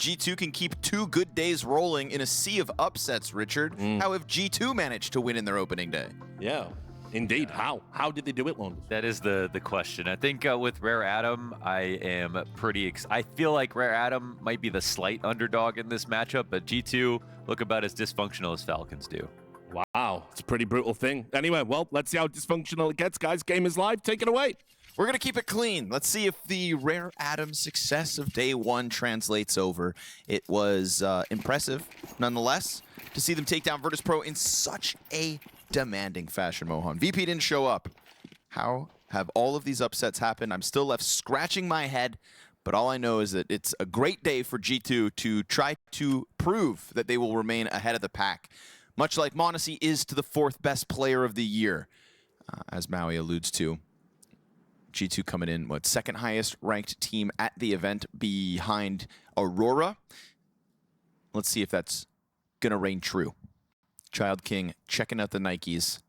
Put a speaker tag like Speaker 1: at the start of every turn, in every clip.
Speaker 1: G2 can keep 2 good days rolling in a sea of upsets, Richard. How have G2 managed to win in their opening day?
Speaker 2: Yeah, indeed. How? How did they do it, Long?
Speaker 3: That is the question. I think with Rare Adam, I am pretty I feel like Rare Adam might be the slight underdog in this matchup, but G2 look about as dysfunctional as Falcons do.
Speaker 2: Wow, it's a pretty brutal thing. Anyway, well, let's see how dysfunctional it gets, guys. Game is live. Take it away.
Speaker 1: We're going to keep it clean. Let's see if the Rare Adam success of day 1 translates over. It was impressive, nonetheless, to see them take down Virtus.pro in such a demanding fashion, Mohan. VP didn't show up. How have all of these upsets happened? I'm still left scratching my head, but all I know is that it's a great day for G2 to try to prove that they will remain ahead of the pack, much like MongolZ is to the 4th best player of the year, as Maui alludes to. G2 coming in, what, 2nd highest ranked team at the event behind Aurora. Let's see if that's gonna reign true. Child King checking out the Nikes.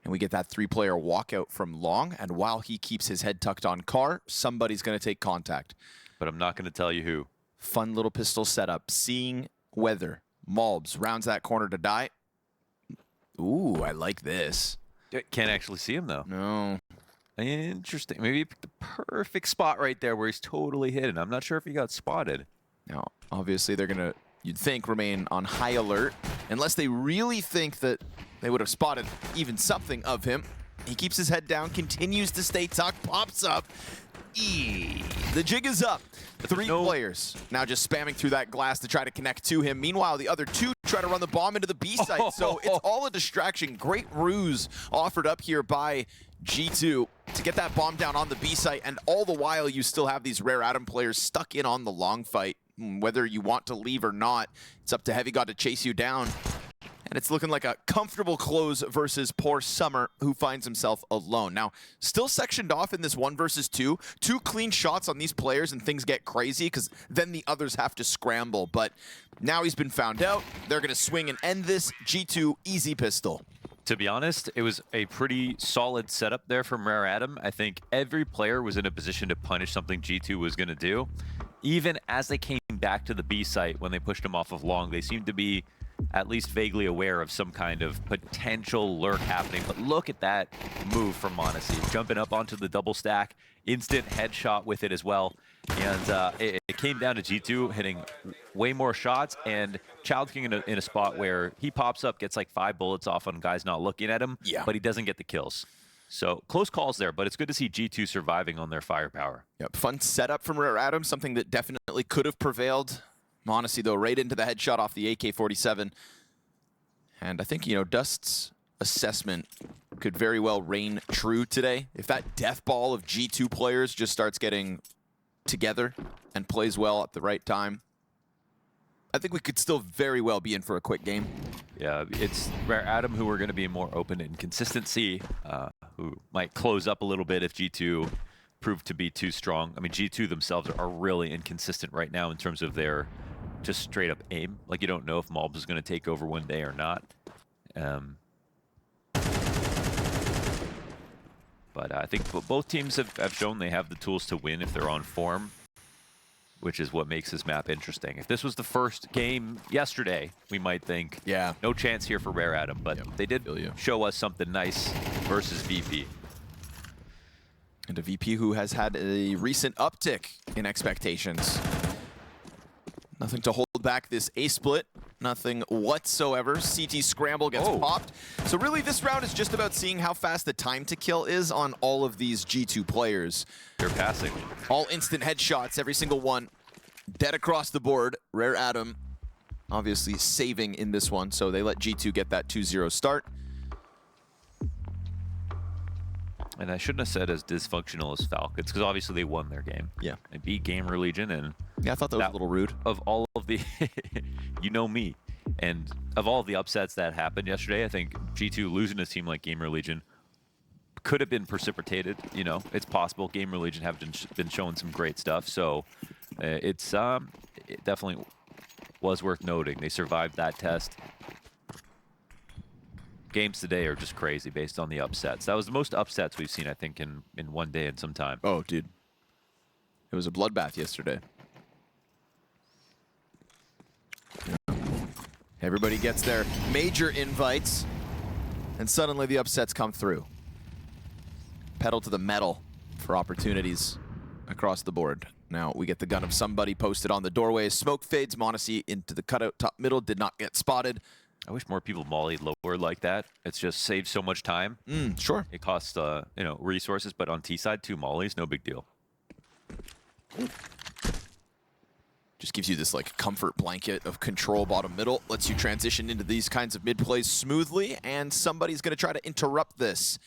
Speaker 1: And we get that 3-player walkout from Long. And while he keeps his head tucked on Car, somebody's gonna take contact.
Speaker 3: But I'm not gonna tell you who.
Speaker 1: Fun little pistol setup. Seeing whether MongolZ rounds that corner to die. Ooh, I like this.
Speaker 3: Can't actually see him though.
Speaker 1: No.
Speaker 3: Interesting. Maybe he picked the perfect spot right there where he's totally hidden. I'm not sure if he got spotted.
Speaker 1: Now, obviously, they're going to, you'd think, remain on high alert, unless they really think that they would have spotted even something of him. He keeps his head down, continues to stay tucked, pops up. The jig is up. 3 players now just spamming through that glass to try to connect to him. Meanwhile, the other 2 try to run the bomb into the B site. So it's all a distraction. Great ruse offered up here by G2 to get that bomb down on the B site. And all the while, you still have these Rare Adam players stuck in on the long fight. Whether you want to leave or not, it's up to Heavy God to chase you down. And it's looking like a comfortable close versus poor Summer, who finds himself alone. Now, still sectioned off in this 1 versus 2. 2 clean shots on these players and things get crazy because then the others have to scramble. But now he's been found out. They're going to swing and end this. G2 easy pistol.
Speaker 3: To be honest, it was a pretty solid setup there from Rare Adam. I think every player was in a position to punish something G2 was going to do. Even as they came back to the B site when they pushed him off of Long, they seemed to be at least vaguely aware of some kind of potential lurk happening. But look at that move from MongolZ, jumping up onto the double stack, instant headshot with it as well. And it came down to G2 hitting way more shots, and Child King in a spot where he pops up, gets like 5 bullets off on guys not looking at him, but he doesn't get the kills. So close calls there, but it's good to see G2 surviving on their firepower.
Speaker 1: Yep, fun setup from Rare Adam, something that definitely could have prevailed. MongolZ, though, right into the headshot off the AK-47. And I think, you know, Dust's assessment could very well reign true today. If that death ball of G2 players just starts getting together and plays well at the right time, I think we could still very well be in for a quick game.
Speaker 3: Yeah, it's Rare Adam who are going to be more open in consistency, who might close up a little bit if G2 prove to be too strong. I mean, G2 themselves are really inconsistent right now in terms of their just straight up aim. Like, you don't know if MongolZ is going to take over one day or not. But I think both teams have shown they have the tools to win if they're on form, which is what makes this map interesting. If this was the first game yesterday, we might think,
Speaker 1: yeah,
Speaker 3: no chance here for Rare Adam, but they did show us something nice versus VP.
Speaker 1: And a VP who has had a recent uptick in expectations. Nothing to hold back this A split. Nothing whatsoever. CT scramble gets popped. So really this round is just about seeing how fast the time to kill is on all of these G2 players.
Speaker 3: They're passing.
Speaker 1: All instant headshots, every single one. Dead across the board. Rare Adam obviously saving in this one. So they let G2 get that 2-0 start.
Speaker 3: And I shouldn't have said as dysfunctional as Falcons, because obviously they won their game.
Speaker 1: Yeah.
Speaker 3: They beat GamerLegion, and
Speaker 1: yeah, I thought that was a little rude.
Speaker 3: Of all of the, you know me, and of all the upsets that happened yesterday, I think G2 losing a team like GamerLegion could have been precipitated. You know, it's possible. GamerLegion have been showing some great stuff, so it definitely was worth noting. They survived that test. Games today are just crazy based on the upsets. That was the most upsets we've seen, I think, in one day in some time.
Speaker 1: Oh, dude. It was a bloodbath yesterday. Everybody gets their major invites, and suddenly the upsets come through. Pedal to the metal for opportunities across the board. Now we get the gun of somebody posted on the doorway. Smoke fades, MongolZ into the cutout top middle, did not get spotted.
Speaker 3: I wish more people mollied lower like that. It's just saves so much time.
Speaker 1: Sure.
Speaker 3: It costs, you know, resources, but on T side, 2 mollies, no big deal.
Speaker 1: Just gives you this like comfort blanket of control bottom middle, lets you transition into these kinds of mid plays smoothly, and somebody's gonna try to interrupt this.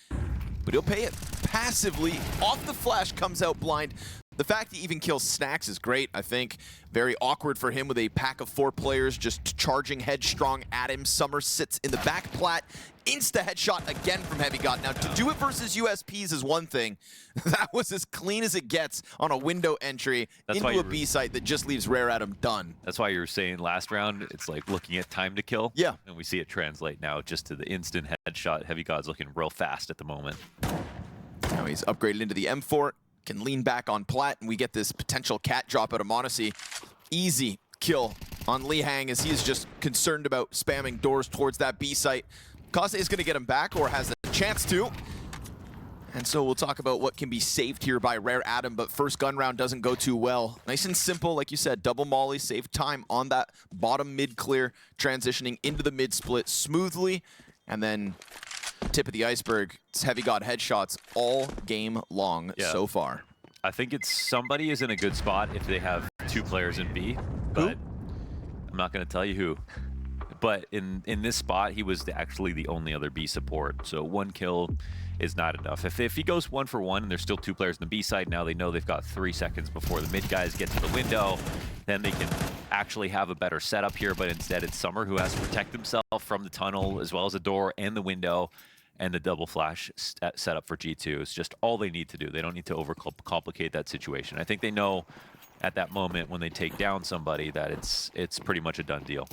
Speaker 1: But he'll pay it passively. Off the flash, comes out blind. The fact he even kills Snacks is great, I think. Very awkward for him with a pack of 4 players just charging headstrong at him. Summer sits in the back plat. Insta headshot again from Heavy God. Now, to do it versus USPs is one thing. That was as clean as it gets on a window entry into a B site that just leaves Rare Adam done.
Speaker 3: That's why you were saying last round, it's like looking at time to kill.
Speaker 1: Yeah.
Speaker 3: And we see it translate now just to the instant headshot. Heavy God's looking real fast at the moment.
Speaker 1: Now he's upgraded into the M4. Can lean back on plat, and we get this potential cat drop out of MongolZ. Easy kill on Lee Hang as he is just concerned about spamming doors towards that B site. Kaze is going to get him back, or has a chance to. And so we'll talk about what can be saved here by Rare Adam, but first gun round doesn't go too well. Nice and simple, like you said, double molly, save time on that bottom mid clear, transitioning into the mid split smoothly, and then tip of the iceberg, it's Heavy God headshots all game long so far.
Speaker 3: I think it's somebody is in a good spot if they have 2 players in B, but I'm not going to tell you who. But in this spot, he was actually the only other B support, so 1 kill is not enough. If he goes 1 for 1 and there's still 2 players on the B side, now they know they've got 3 seconds before the mid guys get to the window, then they can actually have a better setup here, but instead it's Summer who has to protect himself from the tunnel as well as the door and the window, and the double flash setup for G2 is just all they need to do. They don't need to overcomplicate that situation. I think they know at that moment when they take down somebody that it's pretty much a done deal.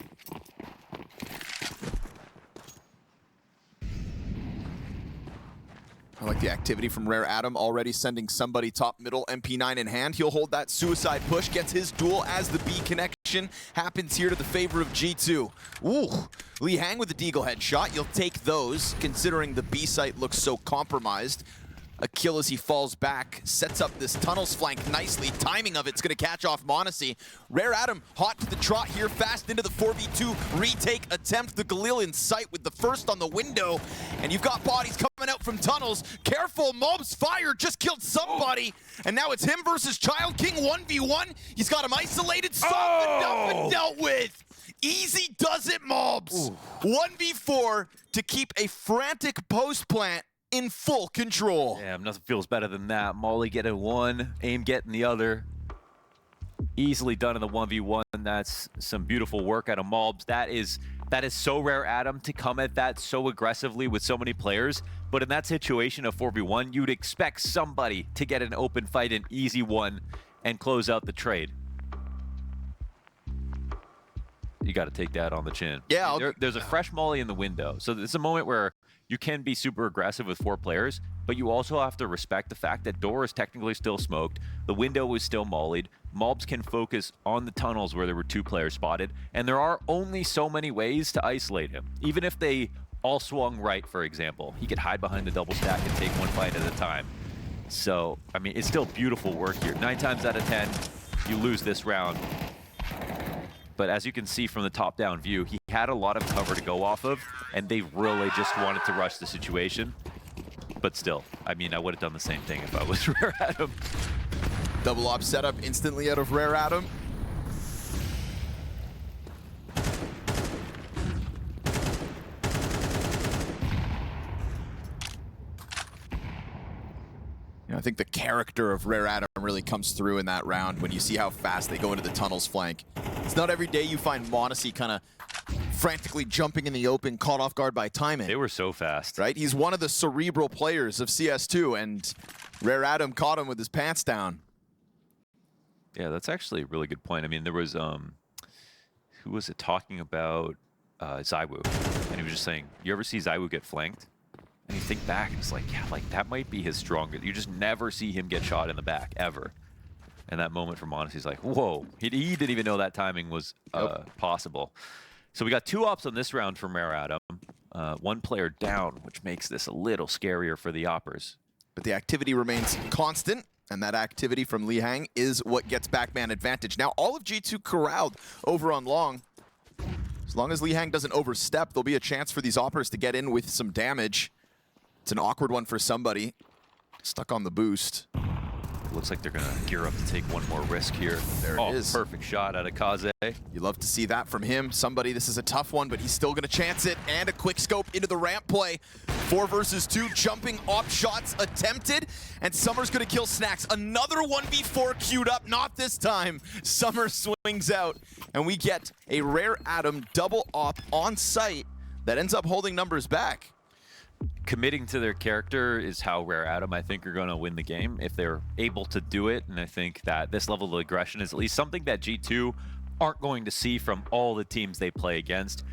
Speaker 1: I like the activity from Rare Adam, already sending somebody top middle, MP9 in hand. He'll hold that suicide push, gets his duel as the B connection happens here to the favor of G2. Ooh, Lee Hang with the Deagle headshot. You'll take those, considering the B site looks so compromised. A kill as he falls back, sets up this tunnels flank nicely. Timing of it's gonna catch off MongolZ. Rare Adam hot to the trot here, fast into the 4v2 retake attempt. The Galil in sight with the first on the window, and you've got bodies coming out from tunnels. Careful, Mob's fire just killed somebody, and now it's him versus Child King 1v1. He's got him isolated, softened up and dealt with. Easy does it, Mobs. 1v4 to keep a frantic post plant in full control.
Speaker 3: Yeah, nothing feels better than that. Molly getting 1, Aim getting the other. Easily done in the 1v1. That's some beautiful work out of Mobs. That is so Rare Adam to come at that so aggressively with so many players. But in that situation of 4v1, you'd expect somebody to get an open fight, an easy one, and close out the trade. You got to take that on the chin.
Speaker 1: Yeah,
Speaker 3: there's a fresh molly in the window. So it's a moment where you can be super aggressive with 4 players, but you also have to respect the fact that door is technically still smoked. The window is still mollied. Mobs can focus on the tunnels where there were 2 players spotted, and there are only so many ways to isolate him. Even if they all swung right, for example, he could hide behind the double stack and take 1 fight at a time. So, I mean, it's still beautiful work here. 9 times out of 10, you lose this round. But as you can see from the top-down view, he had a lot of cover to go off of, and they really just wanted to rush the situation. But still, I mean, I would have done the same thing if I was Rare Adam.
Speaker 1: Double op setup instantly out of Rare Adam. I think the character of Rare Adam really comes through in that round when you see how fast they go into the tunnels flank. It's not every day you find MongolZ kind of frantically jumping in the open, caught off guard by timing.
Speaker 3: They were so fast.
Speaker 1: Right? He's one of the cerebral players of CS2, and Rare Adam caught him with his pants down.
Speaker 3: Yeah, that's actually a really good point. I mean, there was, who was it talking about? Zywoo. And he was just saying, you ever see Zywoo get flanked? And you think back, and it's like, yeah, like that might be his strongest. You just never see him get shot in the back, ever. And that moment for MongolZ, he's like, whoa. He didn't even know that timing was possible. So we got 2 ops on this round from Rare Adam. 1 player down, which makes this a little scarier for the Oppers.
Speaker 1: But the activity remains constant, and that activity from Li Hang is what gets backman advantage. Now, all of G2 corralled over on long. As long as Li Hang doesn't overstep, there'll be a chance for these Oppers to get in with some damage. It's an awkward one for somebody. Stuck on the boost.
Speaker 3: Looks like they're going to gear up to take one more risk here.
Speaker 1: There it is.
Speaker 3: Perfect shot out of Kaze.
Speaker 1: You love to see that from him. Somebody, this is a tough one, but he's still going to chance it. And a quick scope into the ramp play. 4 versus 2, jumping op shots attempted. And Summer's going to kill Snacks. Another 1v4 queued up, not this time. Summer swings out, and we get a Rare Adam double op on site that ends up holding numbers back.
Speaker 3: Committing to their character is how Rare Adam, I think, are going to win the game if they're able to do it. And I think that this level of aggression is at least something that G2 aren't going to see from all the teams they play against.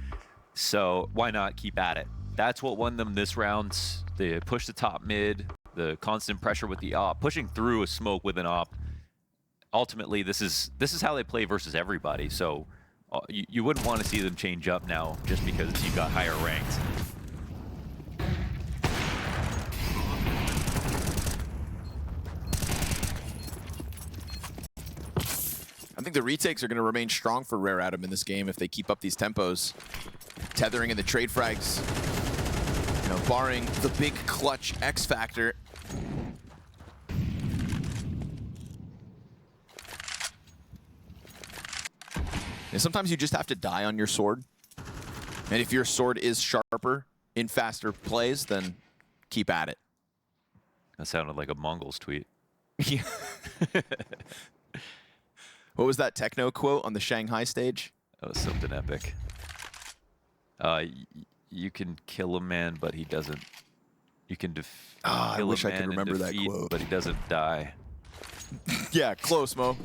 Speaker 3: So why not keep at it? That's what won them this round. They push the top mid, the constant pressure with the op, pushing through a smoke with an op. Ultimately, this is how they play versus everybody. So you wouldn't want to see them change up now just because you got higher ranked.
Speaker 1: I think the retakes are going to remain strong for Rare Adam in this game if they keep up these tempos. Tethering in the trade frags. You know, barring the big clutch X factor. And sometimes you just have to die on your sword. And if your sword is sharper in faster plays, then keep at it.
Speaker 3: That sounded like a MongolZ tweet.
Speaker 1: Yeah. What was that techno quote on the Shanghai stage?
Speaker 3: That was something epic. You can kill a man, but he doesn't. You can
Speaker 1: I wish I could remember that quote.
Speaker 3: But he doesn't die.
Speaker 1: Yeah, close, Mo.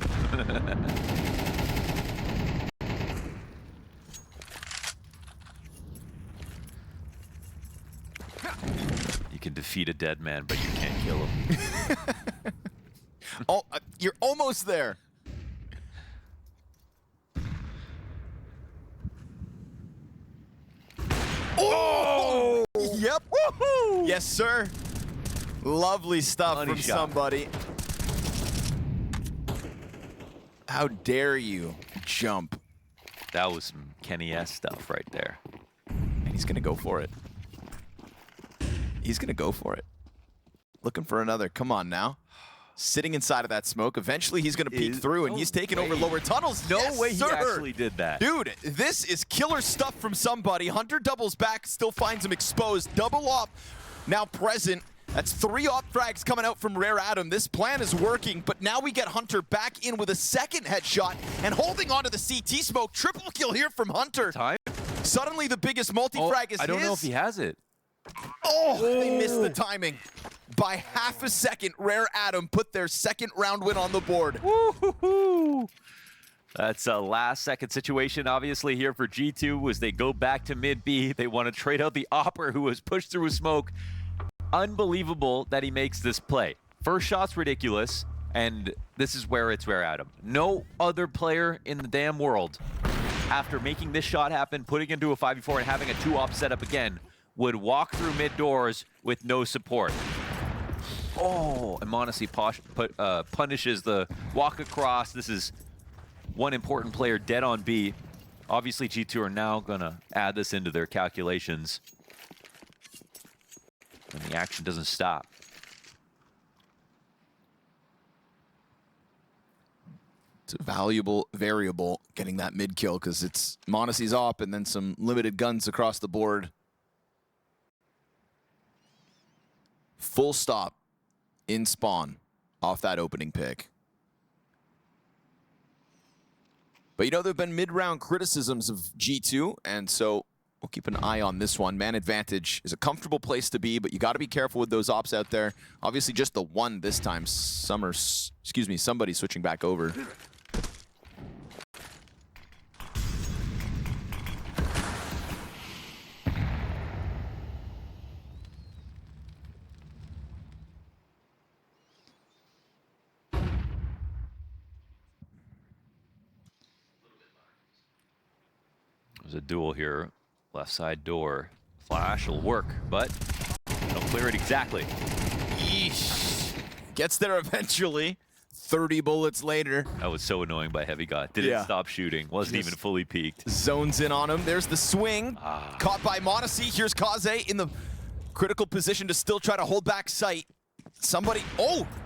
Speaker 3: You can defeat a dead man, but you can't kill him.
Speaker 1: Oh, you're almost there. Oh! Yep. Woohoo! Yes, sir. Lovely stuff
Speaker 3: Money
Speaker 1: from
Speaker 3: shot.
Speaker 1: somebody. How dare you jump?
Speaker 3: That was some Kenny S stuff right there.
Speaker 1: And he's going to go for it. He's going to go for it. Looking for another. Come on now. Sitting inside of that smoke. Eventually, he's going to peek through, and he's taking over lower tunnels.
Speaker 3: No
Speaker 1: Yes,
Speaker 3: way he
Speaker 1: sir.
Speaker 3: actually did that.
Speaker 1: Dude, this is killer stuff from somebody. Hunter doubles back, still finds him exposed. Double op now present. That's 3 op frags coming out from Rare Adam. This plan is working, but now we get Hunter back in with a second headshot and holding onto the CT smoke. Triple kill here from Hunter.
Speaker 3: Time?
Speaker 1: Suddenly the biggest multi-frag is
Speaker 3: I don't
Speaker 1: his.
Speaker 3: know if he has it.
Speaker 1: Oh, they missed the timing. By half a second, Rare Adam put their second round win on the board.
Speaker 3: Woo-hoo-hoo. That's a last-second situation, obviously, here for G2 as they go back to mid-B. They want to trade out the Opper, who was pushed through a smoke. Unbelievable that he makes this play. First shot's ridiculous, and this is where it's Rare Adam. No other player in the damn world, after making this shot happen, putting into a 5v4 and having a 2-op setup again, would walk through mid-doors with no support. Oh, and MongolZ punishes the walk across. This is one important player dead on B. Obviously, G2 are now going to add this into their calculations. And the action doesn't stop.
Speaker 1: It's a valuable variable getting that mid kill because it's MongolZ's op and then some limited guns across the board. Full stop in spawn off that opening pick. But you know, there have been mid-round criticisms of G2, and so we'll keep an eye on this one. Man advantage is a comfortable place to be, but you got to be careful with those ops out there. Obviously, just the one this time. Somebody switching back over.
Speaker 3: There's a duel here. Left side door. Flash will work, but it'll clear it exactly.
Speaker 1: Yeesh. Gets there eventually. 30 bullets later.
Speaker 3: That was so annoying by Heavy God. Didn't stop shooting. Wasn't even fully peaked.
Speaker 1: Zones in on him. There's the swing. Caught by MongolZ. Here's FaZe in the critical position to still try to hold back sight. Somebody,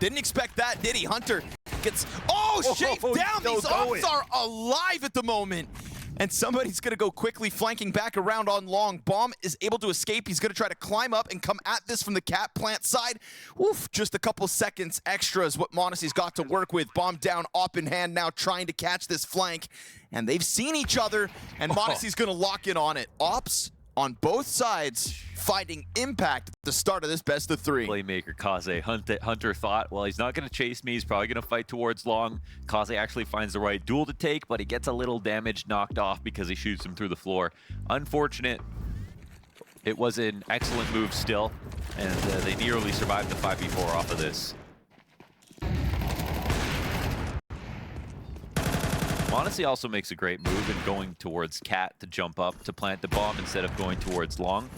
Speaker 1: didn't expect that, did he? Hunter gets, shaved down. These ops are alive at the moment. And somebody's gonna go quickly flanking back around on long. Bomb is able to escape. He's gonna try to climb up and come at this from the cat plant side. Oof, just a couple seconds extra is what MongolZ's got to work with. Bomb down, op in hand now, trying to catch this flank. And they've seen each other, and MongolZ's gonna lock in on it. Ops on both sides, finding impact at the start of this best of 3.
Speaker 3: Playmaker FaZe. Hunter thought, well, he's not going to chase me. He's probably going to fight towards long. FaZe actually finds the right duel to take, but he gets a little damage knocked off because he shoots him through the floor. Unfortunate. It was an excellent move still, and they nearly survived the 5v4 off of this. MongolZ also makes a great move in going towards Cat to jump up to plant the bomb instead of going towards long.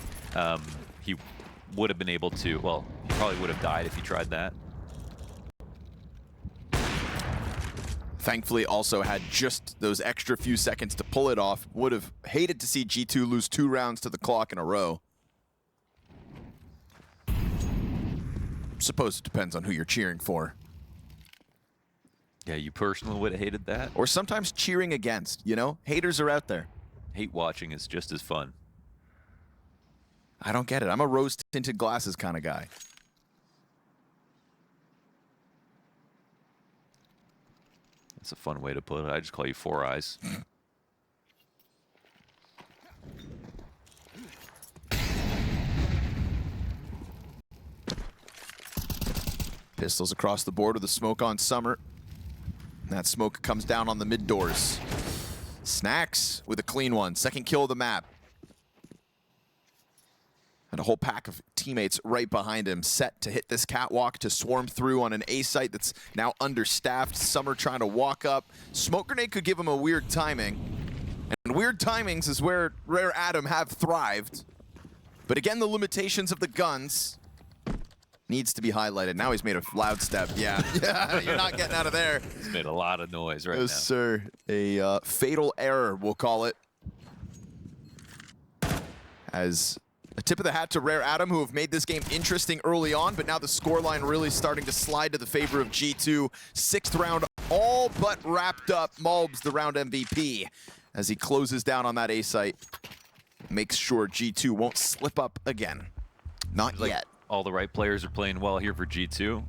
Speaker 3: He would have been able to, well, he probably would have died if he tried that.
Speaker 1: Thankfully also had just those extra few seconds to pull it off. Would have hated to see G2 lose 2 rounds to the clock in a row. Suppose it depends on who you're cheering for.
Speaker 3: Yeah, you personally would have hated that.
Speaker 1: Or sometimes cheering against, you know? Haters are out there.
Speaker 3: Hate watching is just as fun.
Speaker 1: I don't get it. I'm a rose-tinted glasses kind of guy.
Speaker 3: That's a fun way to put it. I just call you Four Eyes.
Speaker 1: Pistols across the board with a smoke on Summer. That smoke comes down on the mid doors. Snacks with a clean one. Second kill of the map. And a whole pack of teammates right behind him, set to hit this catwalk to swarm through on an A site that's now understaffed. Summer trying to walk up. Smoke grenade could give him a weird timing. And weird timings is where Rare Adam have thrived. But again, the limitations of the guns needs to be highlighted. Now he's made a loud step. Yeah, you're not getting out of there.
Speaker 3: He's made a lot of noise right now.
Speaker 1: Yes, sir. A fatal error, we'll call it. As a tip of the hat to Rare Adam, who have made this game interesting early on, but now the scoreline really starting to slide to the favor of G2. 6th round all but wrapped up. MongolZ, the round MVP, as he closes down on that A site. Makes sure G2 won't slip up again. Not yet.
Speaker 3: All the right players are playing well here for G2.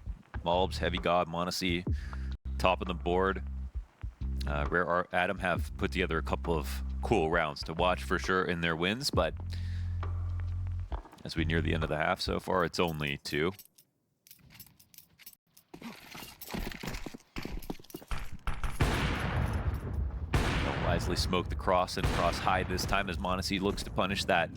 Speaker 3: MongolZ, Heavy God, MongolZ, top of the board. Rare Adam have put together a couple of cool rounds to watch for sure in their wins, but as we near the end of the half so far, it's only 2. They'll wisely smoke the cross and cross high this time as MongolZ looks to punish that.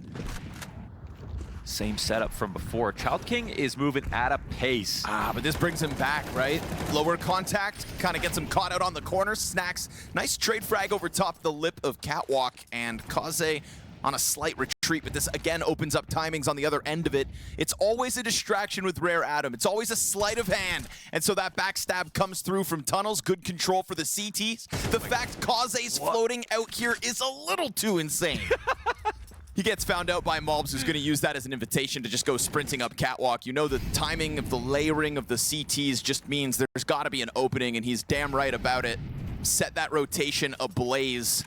Speaker 3: Same setup from before. Child King is moving at a pace.
Speaker 1: But this brings him back, right? Lower contact, kind of gets him caught out on the corner. Snacks, nice trade frag over top the lip of Catwalk, and FaZe on a slight retreat, but this again opens up timings on the other end of it. It's always a distraction with Rare Adam. It's always a sleight of hand, and so that backstab comes through from tunnels. Good control for the CTs. The fact FaZe's floating out here is a little too insane. He gets found out by MongolZ, who's going to use that as an invitation to just go sprinting up Catwalk. You know, the timing of the layering of the CTs just means there's got to be an opening, and he's damn right about it. Set that rotation ablaze.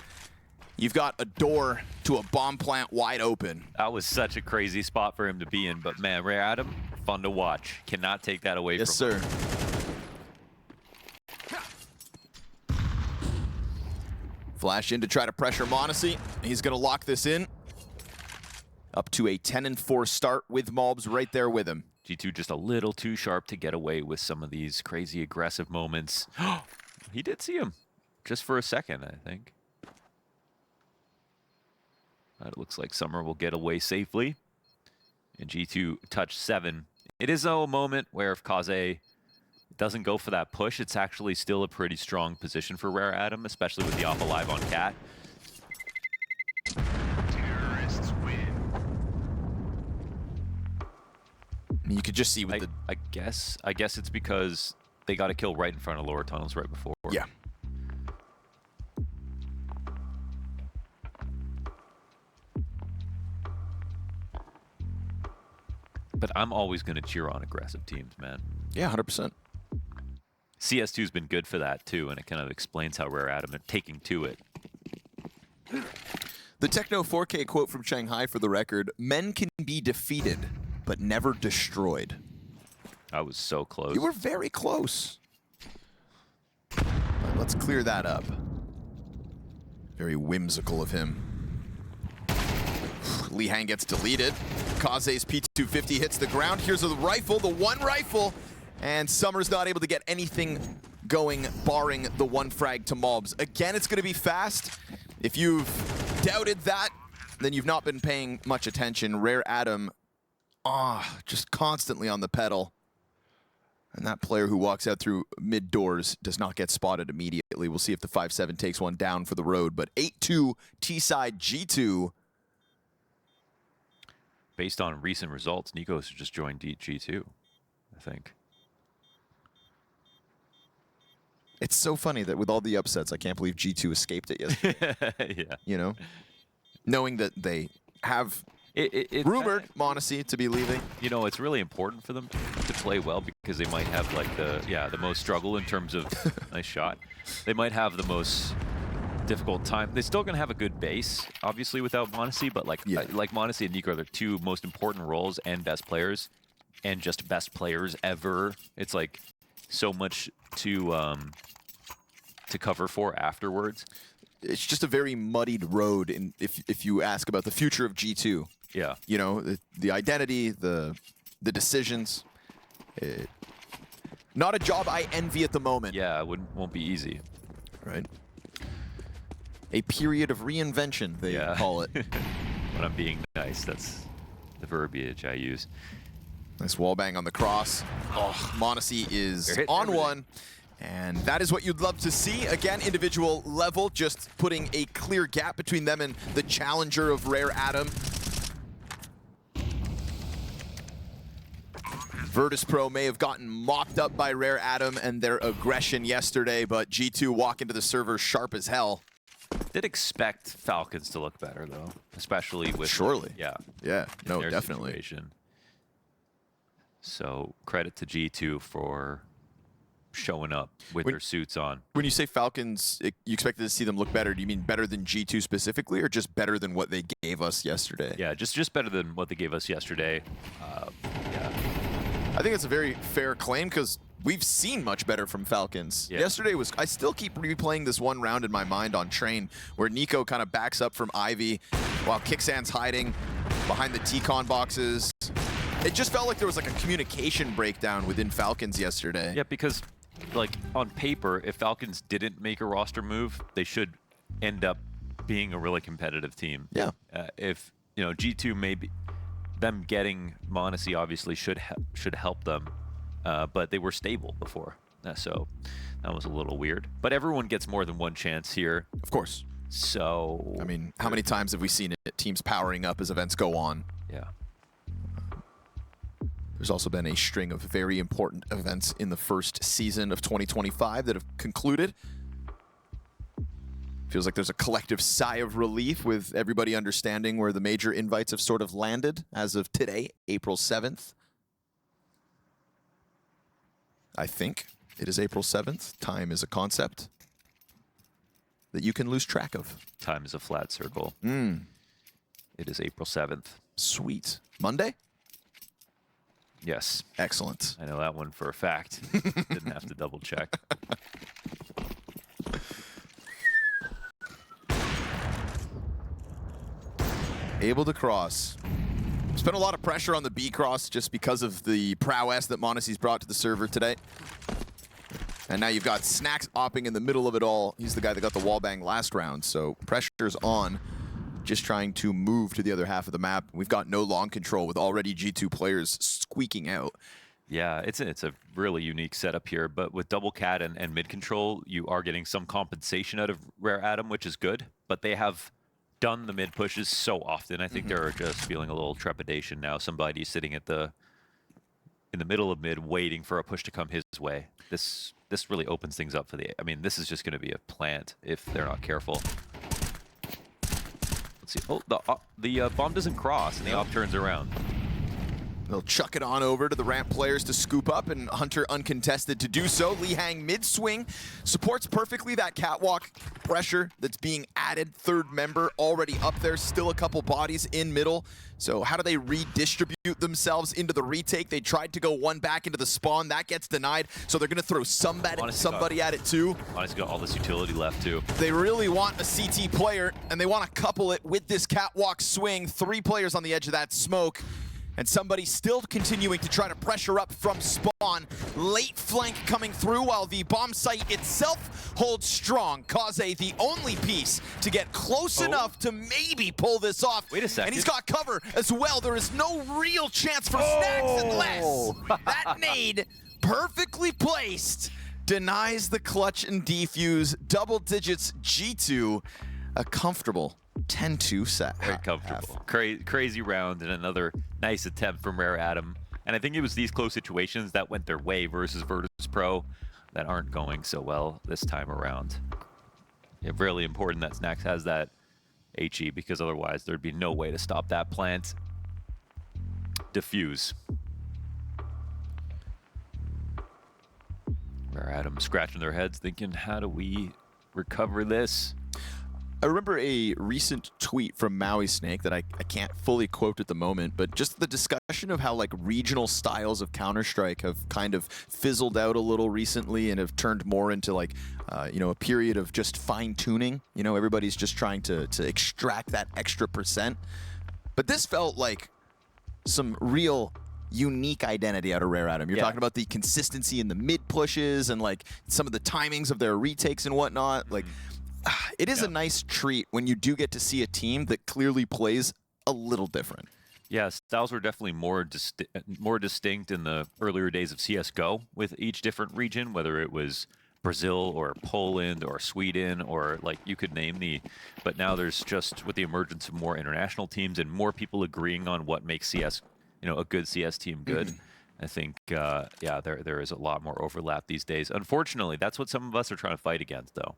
Speaker 1: You've got a door to a bomb plant wide open.
Speaker 3: That was such a crazy spot for him to be in, but man, Rare Adam, fun to watch. Cannot take that away from him.
Speaker 1: Yes, sir. Flash in to try to pressure MongolZ. He's going to lock this in. Up to a 10-4 start with MongolZ right there with him.
Speaker 3: G2 just a little too sharp to get away with some of these crazy aggressive moments. He did see him just for a second, I think. It looks like Summer will get away safely. And G2 touch 7. It is a moment where if FaZe doesn't go for that push, it's actually still a pretty strong position for Rare Adam, especially with the off alive on Cat.
Speaker 1: You could just see with
Speaker 3: I guess it's because they got a kill right in front of lower tunnels right before.
Speaker 1: Yeah.
Speaker 3: But I'm always going to cheer on aggressive teams, man.
Speaker 1: Yeah, 100%.
Speaker 3: CS2's been good for that too, and it kind of explains how Rare Atom are taking to it.
Speaker 1: The Techno 4K quote from Shanghai for the record: "Men can be defeated, but never destroyed."
Speaker 3: I was so close.
Speaker 1: You were very close. Let's clear that up. Very whimsical of him. Li Hang gets deleted. Kaze's P250 hits the ground. Here's the rifle, the one rifle. And Summer's not able to get anything going, barring the one frag to Mobs. Again, it's going to be fast. If you've doubted that, then you've not been paying much attention. Rare Atom, just constantly on the pedal. And that player who walks out through mid doors does not get spotted immediately. We'll see if the 5-7 takes one down for the road. But 8-2 T-side G2.
Speaker 3: Based on recent results, Nikos just joined G2, I think.
Speaker 1: It's so funny that with all the upsets, I can't believe G2 escaped it yesterday.
Speaker 3: Yeah.
Speaker 1: You know? Knowing that they have rumored MongolZ to be leaving.
Speaker 3: You know, it's really important for them to play well because they might have like the most struggle in terms of nice shot. They might have the most difficult time. They're still gonna have a good base, obviously, without MongolZ, but like MongolZ and Nico are the two most important roles and best players, and just best players ever. It's like so much to cover for afterwards.
Speaker 1: It's just a very muddied road, and if you ask about the future of G2.
Speaker 3: Yeah.
Speaker 1: You know, the identity, the decisions. Not a job I envy at the moment.
Speaker 3: Yeah, it won't be easy.
Speaker 1: Right. A period of reinvention, they call it.
Speaker 3: When I'm being nice, that's the verbiage I use.
Speaker 1: Nice wallbang on the cross. Oh, MongolZ is on one. And that is what you'd love to see. Again, individual level, just putting a clear gap between them and the challenger of Rare Atom. Virtus.pro may have gotten mopped up by Rare Atom and their aggression yesterday, but G2 walk into the server sharp as hell.
Speaker 3: Did expect Falcons to look better, though, especially with...
Speaker 1: Surely.
Speaker 3: Yeah.
Speaker 1: Yeah, no, definitely.
Speaker 3: Situation. So credit to G2 for showing up with their suits on.
Speaker 1: When you say Falcons, you expected to see them look better, do you mean better than G2 specifically, or just better than what they gave us yesterday?
Speaker 3: Yeah, just better than what they gave us yesterday. Yeah.
Speaker 1: I think it's a very fair claim because we've seen much better from Falcons. Yeah. Yesterday was, I still keep replaying this one round in my mind on Train where Nico kind of backs up from Ivy while Kicksan's hiding behind the T-Con boxes. It just felt like there was like a communication breakdown within Falcons yesterday.
Speaker 3: Yeah, because like on paper, if Falcons didn't make a roster move, they should end up being a really competitive team.
Speaker 1: Yeah.
Speaker 3: If, you know, G2 maybe them getting MongolZ obviously should help them, but they were stable before, so that was a little weird. But everyone gets more than one chance here.
Speaker 1: Of course.
Speaker 3: So
Speaker 1: I mean, how many times have we seen it? Teams powering up as events go on.
Speaker 3: Yeah.
Speaker 1: There's also been a string of very important events in the first season of 2025 that have concluded. Feels like there's a collective sigh of relief with everybody understanding where the major invites have sort of landed as of today, April 7th. I think it is April 7th. Time is a concept that you can lose track of.
Speaker 3: Time is a flat circle. It is April 7th.
Speaker 1: Sweet. Monday?
Speaker 3: Yes.
Speaker 1: Excellent.
Speaker 3: I know that one for a fact. Didn't have to double check.
Speaker 1: Able to cross. There's been a lot of pressure on the B cross just because of the prowess that MongolZ's brought to the server today. And now you've got Snacks opping in the middle of it all. He's the guy that got the wallbang last round, so pressure's on. Just trying to move to the other half of the map. We've got no long control with already G2 players squeaking out.
Speaker 3: Yeah, it's a really unique setup here, but with double cat and mid control, you are getting some compensation out of Rare Atom, which is good, but they have done the mid pushes so often. I think they're just feeling a little trepidation now. Somebody sitting at the the middle of mid, waiting for a push to come his way. This really opens things up for the... I mean, this is just going to be a plant if they're not careful. Let's see. Oh, the bomb doesn't cross, and the op turns around.
Speaker 1: They'll chuck it on over to the ramp players to scoop up, and Hunter uncontested to do so. Lee Hang mid-swing supports perfectly that catwalk pressure that's being added. Third member already up there, still a couple bodies in middle. So how do they redistribute themselves into the retake? They tried to go one back into the spawn. That gets denied, so they're going to throw somebody at it too.
Speaker 3: Honestly, got all this utility left too.
Speaker 1: They really want a CT player, and they want to couple it with this catwalk swing. 3 players on the edge of that smoke. And somebody still continuing to try to pressure up from spawn. Late flank coming through while the bomb site itself holds strong. Kaze, the only piece to get close enough to maybe pull this off.
Speaker 3: Wait a second.
Speaker 1: And he's got cover as well. There is no real chance for Snacks unless that nade, perfectly placed, denies the clutch and defuse. Double digits G2, a comfortable 10-2 set.
Speaker 3: Very comfortable. Crazy round and another nice attempt from Rare Adam. And I think it was these close situations that went their way versus Virtus.pro that aren't going so well this time around. It's really important that Snacks has that HE, because otherwise there'd be no way to stop that plant. Diffuse. Rare Adam scratching their heads thinking, how do we recover this?
Speaker 1: I remember a recent tweet from Maui Snake that I can't fully quote at the moment, but just the discussion of how like regional styles of Counter-Strike have kind of fizzled out a little recently and have turned more into like, you know, a period of just fine-tuning. You know, everybody's just trying to extract that extra %. But this felt like some real unique identity out of Rare Adam. You're talking about the consistency in the mid pushes and like some of the timings of their retakes and whatnot. Like, it is a nice treat when you do get to see a team that clearly plays a little different.
Speaker 3: Yeah, styles were definitely more distinct in the earlier days of CSGO with each different region, whether it was Brazil or Poland or Sweden or like you could name the... But now there's just, with the emergence of more international teams and more people agreeing on what makes CS, you know, a good CS team good, I think, yeah, there is a lot more overlap these days. Unfortunately, that's what some of us are trying to fight against, though.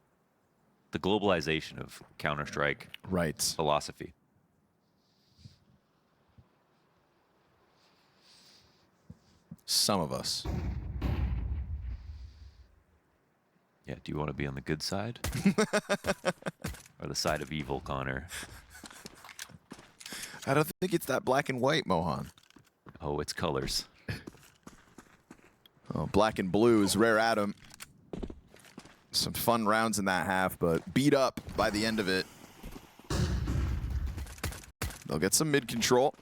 Speaker 3: The globalization of Counter-Strike philosophy.
Speaker 1: Some of us.
Speaker 3: Yeah, do you want to be on the good side? Or the side of evil, Connor?
Speaker 1: I don't think it's that black and white, Mohan.
Speaker 3: Oh, it's colors.
Speaker 1: Oh, black and blue is Rare Adam. Some fun rounds in that half, but beat up by the end of it. They'll get some mid control,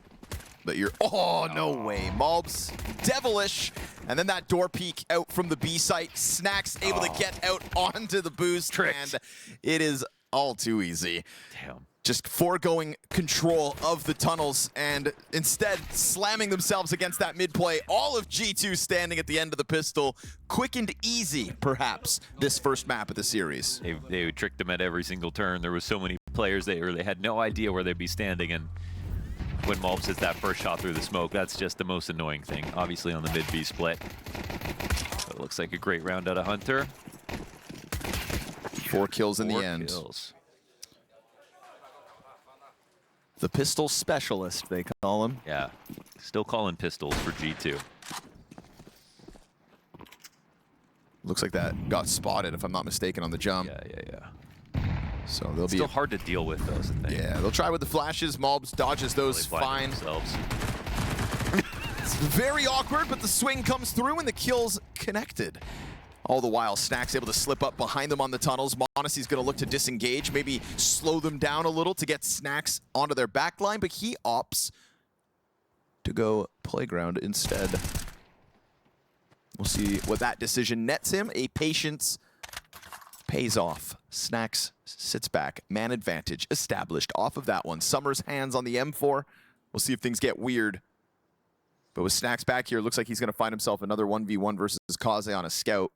Speaker 1: but you're... Oh, no way. MongolZ, devilish. And then that door peek out from the B site. Snacks able to get out onto the boost.
Speaker 3: Tricked.
Speaker 1: And it is all too easy.
Speaker 3: Damn.
Speaker 1: Just foregoing control of the tunnels and instead slamming themselves against that mid play. All of G2 standing at the end of the pistol. Quick and easy, perhaps, this first map of the series.
Speaker 3: They tricked them at every single turn. There was so many players they had no idea where they'd be standing, and when MongolZ hits that first shot through the smoke, that's just the most annoying thing, obviously on the mid-B split. But it looks like a great round out of Hunter.
Speaker 1: 4 kills in the end.
Speaker 3: Kills.
Speaker 1: The pistol specialist, they call him.
Speaker 3: Yeah, still calling pistols for G2.
Speaker 1: Looks like that got spotted, if I'm not mistaken, on the jump.
Speaker 3: Yeah.
Speaker 1: So they'll be
Speaker 3: still hard to deal with those, I think.
Speaker 1: Yeah, they'll try with the flashes. MongolZ dodges those fine. It's very awkward, but the swing comes through and the kill's connected. All the while, Snacks able to slip up behind them on the tunnels. m0NESY's going to look to disengage, maybe slow them down a little to get Snacks onto their back line, but he opts to go playground instead. We'll see what that decision nets him. A patience pays off. Snacks sits back. Man advantage established off of that one. Summer's hands on the M4. We'll see if things get weird. But with Snacks back here, it looks like he's going to find himself another 1v1 versus Kaze on a scout.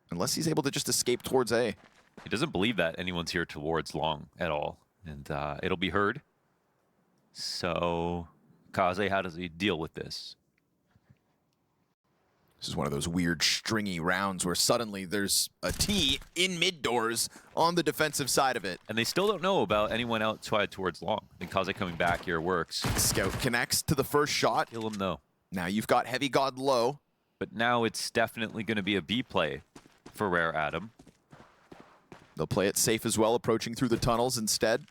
Speaker 1: Unless he's able to just escape towards A.
Speaker 3: He doesn't believe that anyone's here towards long at all. And it'll be heard. So, Kaze, how does he deal with this?
Speaker 1: This is one of those weird stringy rounds where suddenly there's a T in mid doors on the defensive side of it.
Speaker 3: And they still don't know about anyone outside towards long. And Kaze coming back here works.
Speaker 1: Scout connects to the first shot.
Speaker 3: Kill him though.
Speaker 1: Now you've got Heavy God low.
Speaker 3: But now it's definitely going to be a B play for Rare Adam.
Speaker 1: They'll play it safe as well, approaching through the tunnels instead.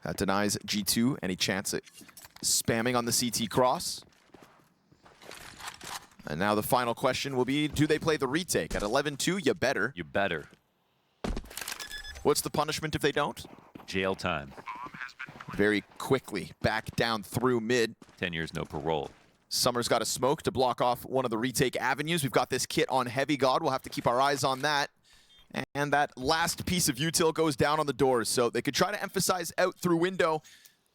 Speaker 1: That denies G2 any chance at spamming on the CT cross. And now the final question will be, do they play the retake? At 11-2, you better.
Speaker 3: You better.
Speaker 1: What's the punishment if they don't?
Speaker 3: Jail time.
Speaker 1: Very quickly back down through mid.
Speaker 3: 10 years, no parole.
Speaker 1: Summer's got a smoke to block off one of the retake avenues. We've got this kit on Heavy God. We'll have to keep our eyes on that. And that last piece of util goes down on the doors. So they could try to emphasize out through window.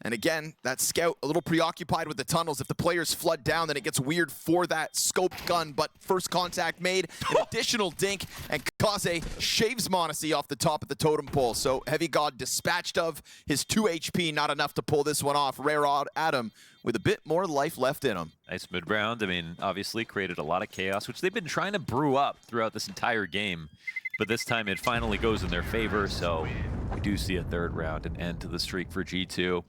Speaker 1: And again, that scout a little preoccupied with the tunnels. If the players flood down, then it gets weird for that scoped gun. But first contact made, an additional dink, and Kaze shaves MongolZ off the top of the totem pole. So Heavy God dispatched of his 2 HP, not enough to pull this one off. Rare Adam with a bit more life left in him.
Speaker 3: Nice mid round. I mean, obviously created a lot of chaos, which they've been trying to brew up throughout this entire game. But this time it finally goes in their favor. So we do see a third round, an end to the streak for G2.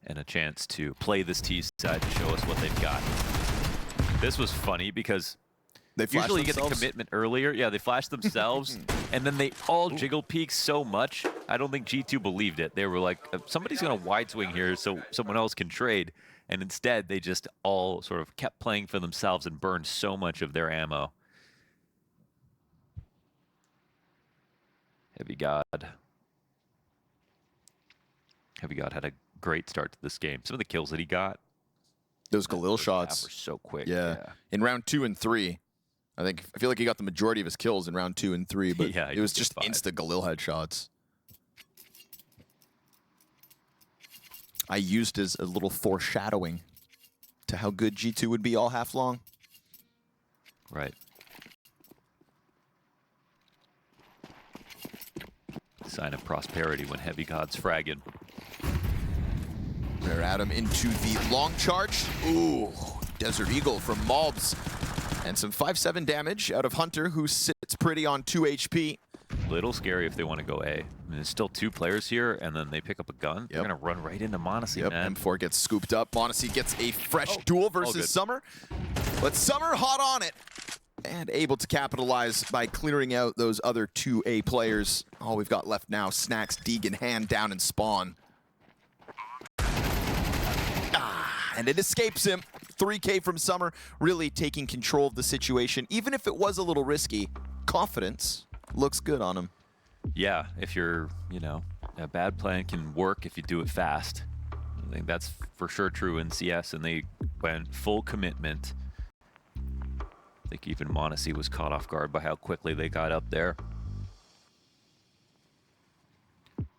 Speaker 3: And a chance to play this T side to show us what they've got. This was funny because
Speaker 1: They
Speaker 3: usually you get
Speaker 1: themselves.
Speaker 3: the commitment earlier. Yeah, they flashed themselves, and then they all jiggle peek so much. I don't think G2 believed it. They were like, somebody's going to wide swing here so someone else can trade. And instead, they just all sort of kept playing for themselves and burned so much of their ammo. Heavy God. Heavy God had a great start to this game. Some of the kills that he got,
Speaker 1: Those Galil shots
Speaker 3: were so quick.
Speaker 1: Yeah. In round 2 and 3, I feel like he got the majority of his kills in round 2 and 3, but
Speaker 3: Yeah,
Speaker 1: it was just
Speaker 3: 5.
Speaker 1: insta Galil headshots. I used as a little foreshadowing to how good G2 would be all half long.
Speaker 3: Right. Sign of prosperity when Heavy God's fragging.
Speaker 1: Rare Adam into the long charge. Ooh, Desert Eagle from MongolZ. And some 5-7 damage out of Hunter, who sits pretty on 2 HP.
Speaker 3: Little scary if they want to go A. I mean, there's still 2 players here, and then they pick up a gun. They're going to run right into MongolZ, man.
Speaker 1: M4 gets scooped up. MongolZ gets a fresh duel versus Summer. But Summer hot on it. And able to capitalize by clearing out those other 2A players. All we've got left now, Snacks, Deegan, hand down and spawn. And it escapes him. 3K from Summer, really taking control of the situation. Even if it was a little risky, confidence looks good on him.
Speaker 3: Yeah, if you're, a bad plan can work if you do it fast. I think that's for sure true in CS, and they went full commitment. I think even MongolZ was caught off guard by how quickly they got up there.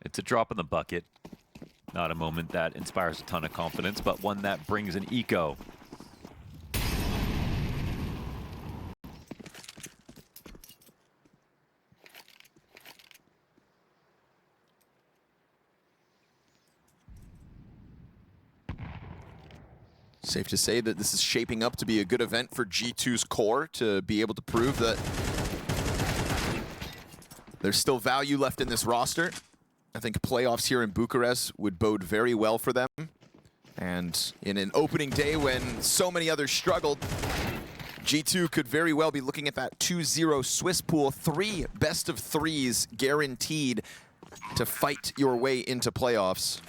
Speaker 3: It's a drop in the bucket. Not a moment that inspires a ton of confidence, but one that brings an eco.
Speaker 1: Safe to say that this is shaping up to be a good event for G2's core to be able to prove that there's still value left in this roster. I think playoffs here in Bucharest would bode very well for them. And in an opening day when so many others struggled, G2 could very well be looking at that 2-0 Swiss pool. 3 best of 3s guaranteed to fight your way into playoffs.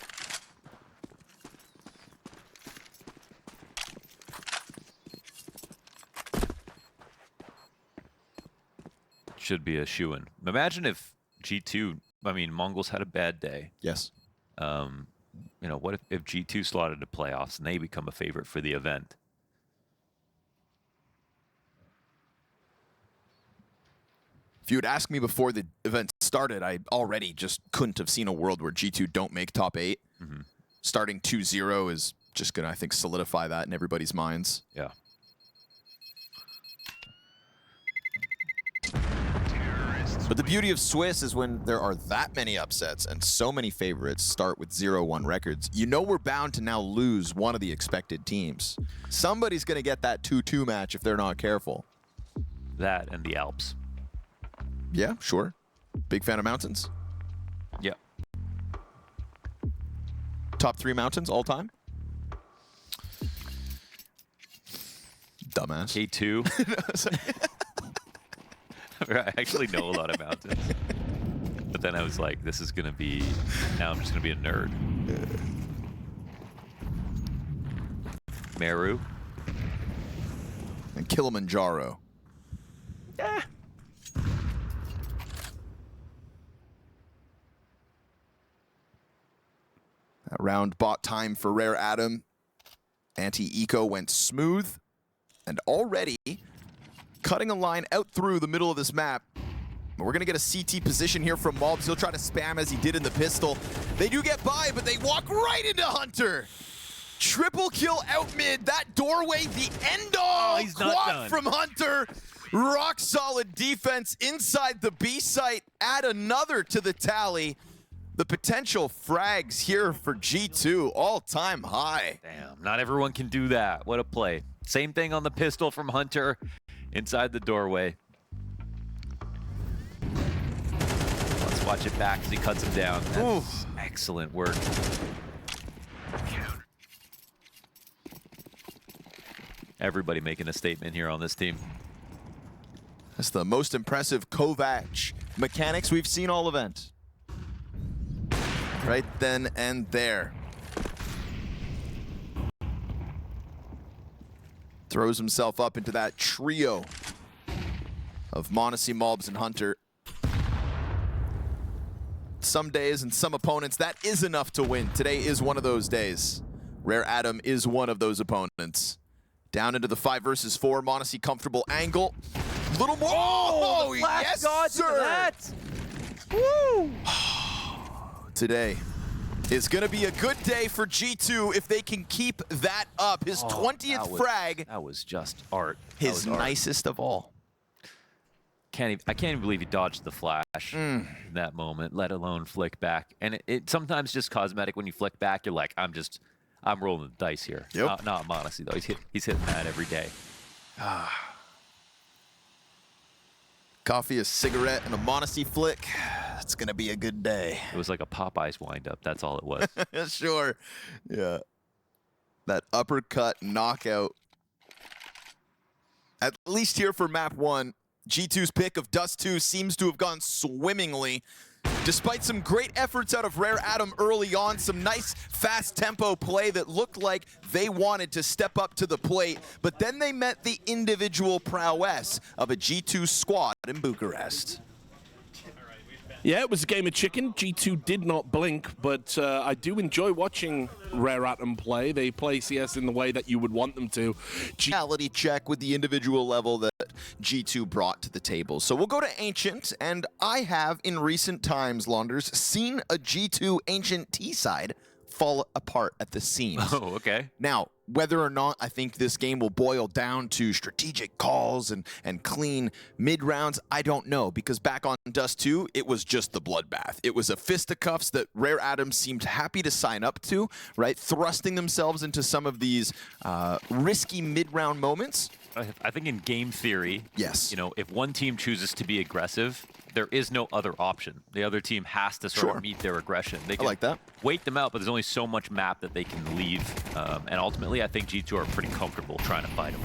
Speaker 3: Should be a shoo-in. Imagine if G2, MongolZ had a bad day.
Speaker 1: Yes.
Speaker 3: What if G2 slotted to playoffs and they become a favorite for the event?
Speaker 1: If you had asked me before the event started, I already just couldn't have seen a world where G2 don't make top 8.
Speaker 3: Mm-hmm.
Speaker 1: Starting 2-0 is just going to, I think, solidify that in everybody's minds.
Speaker 3: Yeah.
Speaker 1: But the beauty of Swiss is when there are that many upsets and so many favorites start with 0-1 records, you know we're bound to now lose one of the expected teams. Somebody's going to get that 2-2 match if they're not careful.
Speaker 3: That and the Alps.
Speaker 1: Yeah, sure. Big fan of mountains.
Speaker 3: Yeah.
Speaker 1: Top 3 mountains all time? Dumbass.
Speaker 3: K2. I actually know a lot of mountains. But then I was like, this is going to be... Now I'm just going to be a nerd. Meru.
Speaker 1: And Kilimanjaro.
Speaker 3: Yeah.
Speaker 1: That round bought time for Rare Adam. Anti-eco went smooth. And already cutting a line out through the middle of this map. We're going to get a CT position here from MongolZ. He'll try to spam as he did in the pistol. They do get by, but they walk right into Hunter. Triple kill out mid. That doorway, the end all.
Speaker 3: He's not
Speaker 1: Quad
Speaker 3: done.
Speaker 1: from Hunter. Rock solid defense inside the B site. Add another to the tally. The potential frags here for G2, all-time high.
Speaker 3: Damn, not everyone can do that. What a play. Same thing on the pistol from Hunter inside the doorway. Let's watch it back as he cuts him down. That's excellent work. Everybody making a statement here on this team.
Speaker 1: That's the most impressive Kovac mechanics we've seen all event. Right then and there. Throws himself up into that trio of m0NESY, MongolZ, and Hunter. Some days and some opponents, that is enough to win. Today is one of those days. Rare Adam is one of those opponents. Down into the 5 versus 4, m0NESY comfortable angle. Little more. Oh, yes, sir.
Speaker 3: That. Woo!
Speaker 1: Today is going to be a good day for G2 if they can keep that up. His 20th frag.
Speaker 3: That was just art.
Speaker 1: His nicest of all.
Speaker 3: I can't even believe he dodged the flash in that moment, let alone flick back. And it sometimes just cosmetic when you flick back. You're like, I'm rolling the dice here.
Speaker 1: Yep.
Speaker 3: Not m0NESY though. He's hitting that every day.
Speaker 1: Coffee, a cigarette, and a m0NESY flick. It's going to be a good day.
Speaker 3: It was like a Popeyes wind-up. That's all it was.
Speaker 1: Sure. Yeah. That uppercut knockout. At least here for map 1, G2's pick of Dust2 seems to have gone swimmingly. Despite some great efforts out of Rare Adam early on, some nice fast tempo play that looked like they wanted to step up to the plate, but then they met the individual prowess of a G2 squad in Bucharest.
Speaker 2: Yeah, it was a game of chicken. G2 did not blink, but I do enjoy watching Rare Adam play. They play CS in the way that you would want them to.
Speaker 1: Reality check with the individual level that G2 brought to the table. So we'll go to Ancient, and I have in recent times, Launders, seen a G2 Ancient T-side fall apart at the seams.
Speaker 3: Oh, okay.
Speaker 1: Now, whether or not I think this game will boil down to strategic calls and clean mid-rounds, I don't know, because back on Dust2, it was just the bloodbath. It was a fisticuffs that Rare Adam seemed happy to sign up to, right? Thrusting themselves into some of these risky mid-round moments.
Speaker 3: I think in game theory,
Speaker 1: yes,
Speaker 3: you know, if one team chooses to be aggressive, there is no other option. The other team has to sort of meet their aggression. They can
Speaker 1: I like that.
Speaker 3: Wait them out, but there's only so much map that they can leave. And ultimately, I think G2 are pretty comfortable trying to fight them.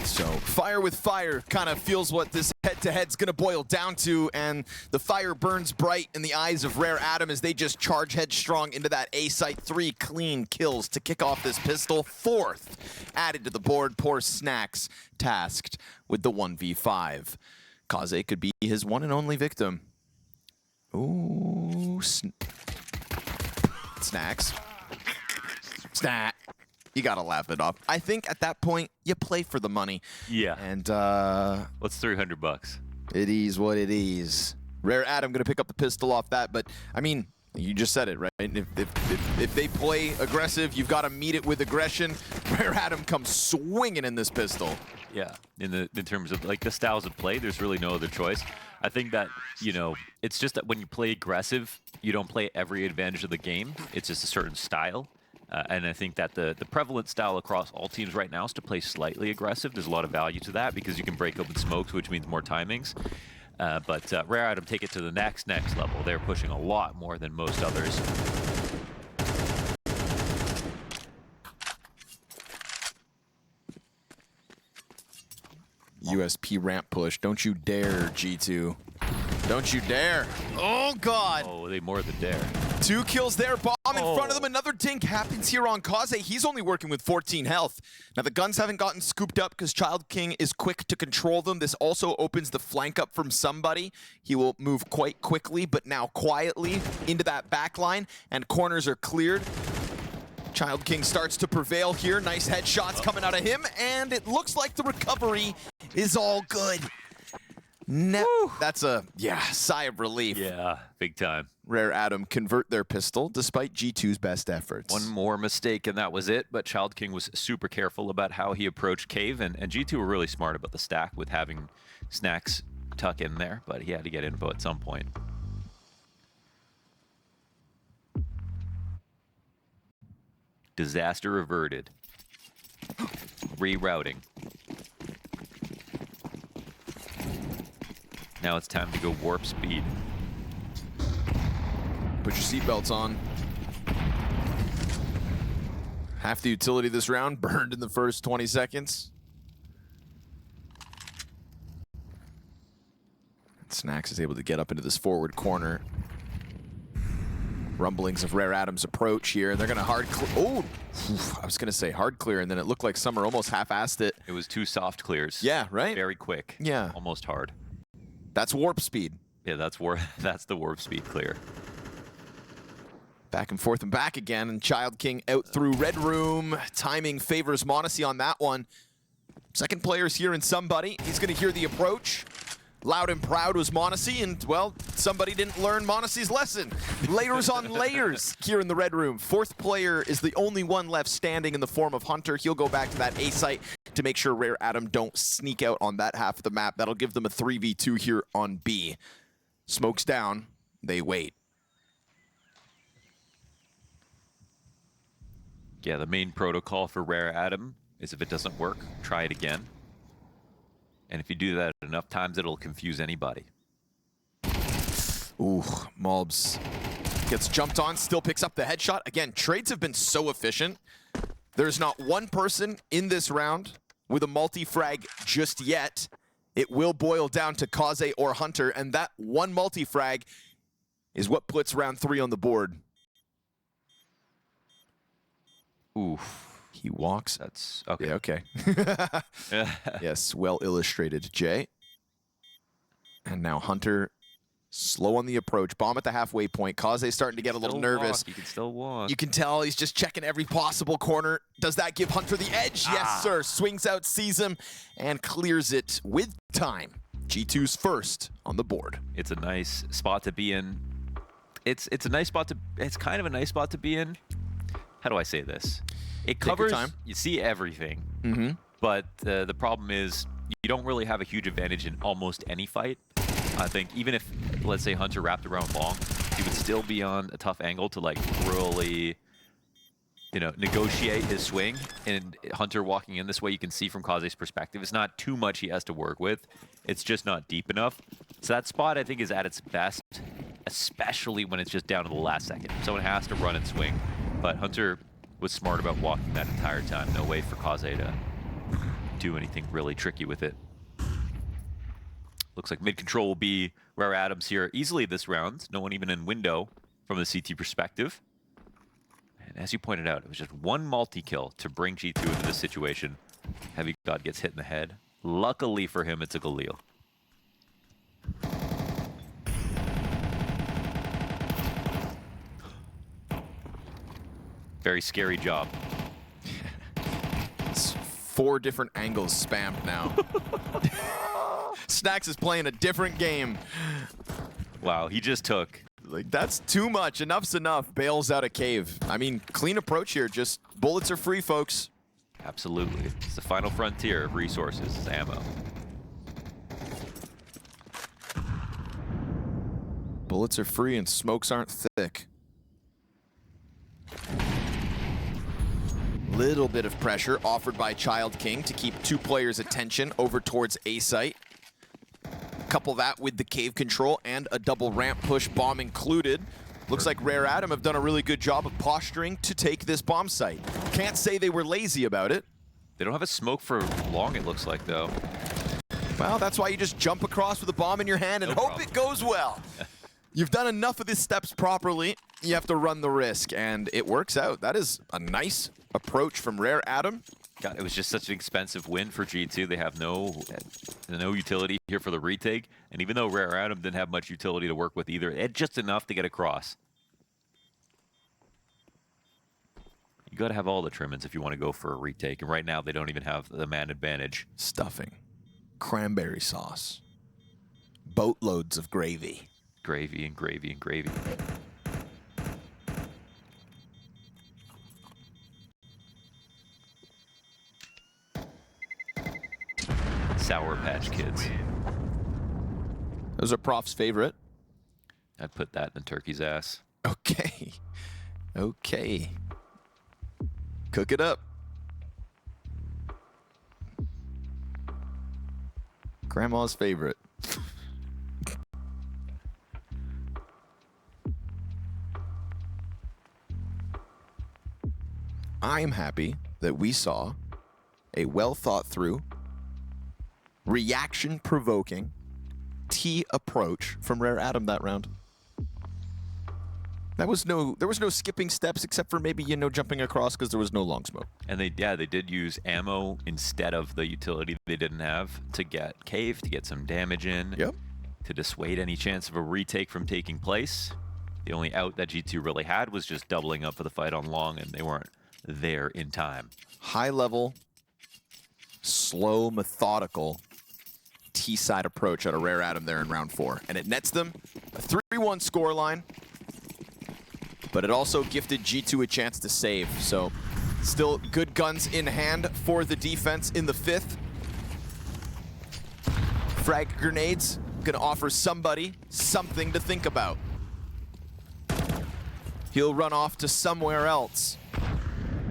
Speaker 1: So fire with fire kind of feels what this head-to-head's going to boil down to, and the fire burns bright in the eyes of Rare Adam as they just charge headstrong into that A site. 3 clean kills to kick off this pistol. 4th added to the board. Poor Snacks tasked with the 1v5. Kaze could be his one and only victim. Ooh, Snacks. Snack. You gotta laugh it off. I think at that point, you play for the money.
Speaker 3: Yeah.
Speaker 1: And
Speaker 3: what's $300?
Speaker 1: It is what it is. Rare Adam gonna pick up the pistol off that, but I mean, you just said it, right? If they play aggressive, you've got to meet it with aggression. Rare Adam comes swinging in this pistol.
Speaker 3: Yeah, in terms of like the styles of play, there's really no other choice. I think that, you know, it's just that when you play aggressive, you don't play every advantage of the game. It's just a certain style. And I think that the prevalent style across all teams right now is to play slightly aggressive. There's a lot of value to that because you can break open smokes, which means more timings. But Rare Atom take it to the next level. They're pushing a lot more than most others.
Speaker 1: USP ramp push. Don't you dare, G2. Don't you dare. Oh, God.
Speaker 3: Oh, they more than dare.
Speaker 1: 2 kills there. Bomb in front of them. Another dink happens here on Kaze. He's only working with 14 health. Now, the guns haven't gotten scooped up because Child King is quick to control them. This also opens the flank up from somebody. He will move quite quickly, but now quietly into that back line, and corners are cleared. Child King starts to prevail here. Nice headshots coming out of him, and it looks like the recovery is all good. That's a, sigh of relief.
Speaker 3: Yeah, big time.
Speaker 1: Rare Atom convert their pistol despite G2's best efforts.
Speaker 3: One more mistake and that was it, but Child King was super careful about how he approached Cave, and G2 were really smart about the stack with having Snacks tuck in there, but he had to get info at some point. Disaster averted. Rerouting. Now it's time to go warp speed.
Speaker 1: Put your seatbelts on. Half the utility this round burned in the first 20 seconds. Snacks is able to get up into this forward corner. Rumblings of Rare Atom's approach here. They're going to hard clear. Oh, I was going to say hard clear, and then it looked like Summer almost half-assed it.
Speaker 3: It was 2 soft clears.
Speaker 1: Yeah, right?
Speaker 3: Very quick.
Speaker 1: Yeah.
Speaker 3: Almost hard.
Speaker 1: That's warp speed.
Speaker 3: Yeah, that's the warp speed clear.
Speaker 1: Back and forth and back again, and Child King out through Red Room. Timing favors m0NESY on that one. Second player's here in somebody. He's going to hear the approach. Loud and proud was m0NESY, and, well, somebody didn't learn m0NESY's lesson. Layers on layers here in the Red Room. Fourth player is the only one left standing in the form of Hunter. He'll go back to that A site to make sure Rare Atom don't sneak out on that half of the map. That'll give them a 3v2 here on B. Smokes down. They wait.
Speaker 3: Yeah, the main protocol for Rare Atom is if it doesn't work, try it again. And if you do that enough times, it'll confuse anybody.
Speaker 1: Ooh, Mobs gets jumped on, still picks up the headshot. Again, trades have been so efficient. There's not one person in this round with a multi-frag just yet. It will boil down to Kaze or Hunter, and that one multi-frag is what puts round 3 on the board.
Speaker 3: Oof.
Speaker 1: He walks.
Speaker 3: That's okay.
Speaker 1: Yeah, okay. Yes, well illustrated, Jay. And now Hunter, slow on the approach. Bomb at the halfway point. Kaze starting to get a little nervous.
Speaker 3: He can still walk.
Speaker 1: You can tell he's just checking every possible corner. Does that give Hunter the edge? Yes, sir. Swings out, sees him, and clears it with time. G2's first on the board.
Speaker 3: It's a nice spot to be in. It's a nice spot to. It's kind of a nice spot to be in. How do I say this? It covers, you see everything, but the problem is you don't really have a huge advantage in almost any fight. I think even if, let's say, Hunter wrapped around long, he would still be on a tough angle to like really, you know, negotiate his swing. And Hunter walking in this way, you can see from Kaze's perspective, it's not too much he has to work with. It's just not deep enough. So that spot, I think, is at its best, especially when it's just down to the last second. Someone has to run and swing, but Hunter was smart about walking that entire time. No way for Kaze to do anything really tricky with it. Looks like mid-control will be Rare Atoms here easily this round. No one even in window from the CT perspective. And as you pointed out, it was just one multi-kill to bring G2 into this situation. Heavy God gets hit in the head. Luckily for him, it's a Galil. Very scary job.
Speaker 1: It's 4 different angles spammed now. Snacks is playing a different game.
Speaker 3: Wow, he just took.
Speaker 1: Like, that's too much. Enough's enough. Bails out a cave. I mean, clean approach here. Just bullets are free, folks.
Speaker 3: Absolutely. It's the final frontier of resources, is ammo.
Speaker 1: Bullets are free and smokes aren't thick. Little bit of pressure offered by Child King to keep two players' attention over towards A site. Couple that with the cave control and a double ramp push, bomb included. Looks like Rare Atom have done a really good job of posturing to take this bomb site. Can't say they were lazy about it.
Speaker 3: They don't have a smoke for long, it looks like, though.
Speaker 1: Well, that's why you just jump across with a bomb in your hand and hope it goes well. You've done enough of these steps properly, you have to run the risk, and it works out. That is a nice approach from Rare Atom.
Speaker 3: God, it was just such an expensive win for G2. They have no utility here for the retake, and even though Rare Atom didn't have much utility to work with either, they had just enough to get across. You got to have all the trimmings if you want to go for a retake, and right now they don't even have the man advantage.
Speaker 1: Stuffing, cranberry sauce, boatloads of gravy.
Speaker 3: Gravy and gravy and gravy. Sour Patch Kids.
Speaker 1: Those are Prof's favorite.
Speaker 3: I'd put that in the turkey's ass.
Speaker 1: Okay. Okay. Cook it up. Grandma's favorite. I'm happy that we saw a well thought through, reaction-provoking T approach from Rare Atom that round. There was no skipping steps except for maybe, you know, jumping across because there was no long smoke.
Speaker 3: And they did use ammo instead of the utility they didn't have to get cave, to get some damage in, to dissuade any chance of a retake from taking place. The only out that G2 really had was just doubling up for the fight on long, and they weren't there in time.
Speaker 1: High level, slow, methodical T-side approach out of Rare Atom there in round 4. And it nets them a 3-1 scoreline, but it also gifted G2 a chance to save. So still good guns in hand for the defense in the 5th. Frag grenades gonna offer somebody something to think about. He'll run off to somewhere else.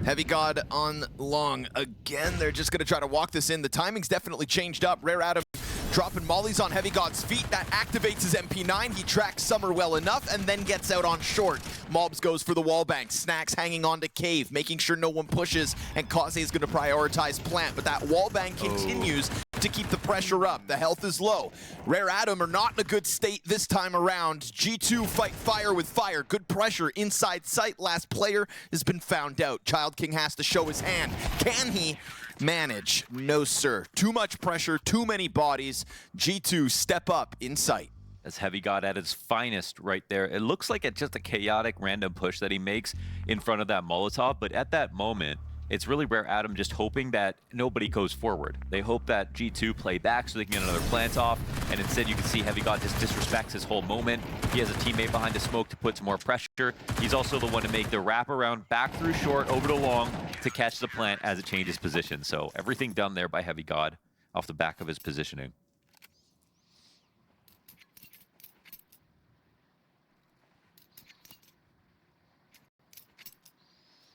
Speaker 1: Heavy God on long again. They're just gonna try to walk this in. The timing's definitely changed up. Rare Atom dropping mollies on Heavy God's feet. That activates his MP9. He tracks Summer well enough and then gets out on short. Mobs goes for the wall bank. Snacks hanging on to Cave, making sure no one pushes, and Kaze is gonna prioritize plant, but that wall bank continues to keep the pressure up. The health is low. Rare Atom are not in a good state this time around. G2 fight fire with fire. Good pressure inside sight. Last player has been found out. Child King has to show his hand. Can he manage? No, sir. Too much pressure, too many bodies. G2 step up in sight.
Speaker 3: As Heavy God at his finest right there. It looks like it's just a chaotic random push that he makes in front of that Molotov, but at that moment, it's really Rare Atom just hoping that nobody goes forward. They hope that G2 play back so they can get another plant off, and instead you can see Heavy God just disrespects his whole moment. He has a teammate behind the smoke to put some more pressure. He's also the one to make the wraparound back through short, over to long, to catch the plant as it changes position. So everything done there by Heavy God off the back of his positioning.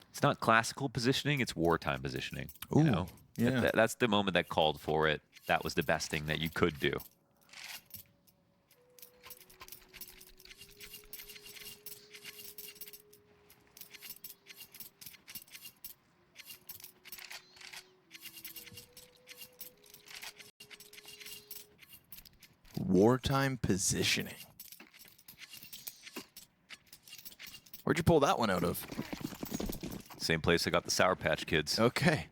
Speaker 3: It's not classical positioning, it's wartime positioning.
Speaker 1: Ooh,
Speaker 3: you know?
Speaker 1: yeah.
Speaker 3: That's the moment that called for it. That was the best thing that you could do.
Speaker 1: Wartime positioning. Where'd you pull that one out of?
Speaker 3: Same place I got the Sour Patch Kids.
Speaker 1: Okay.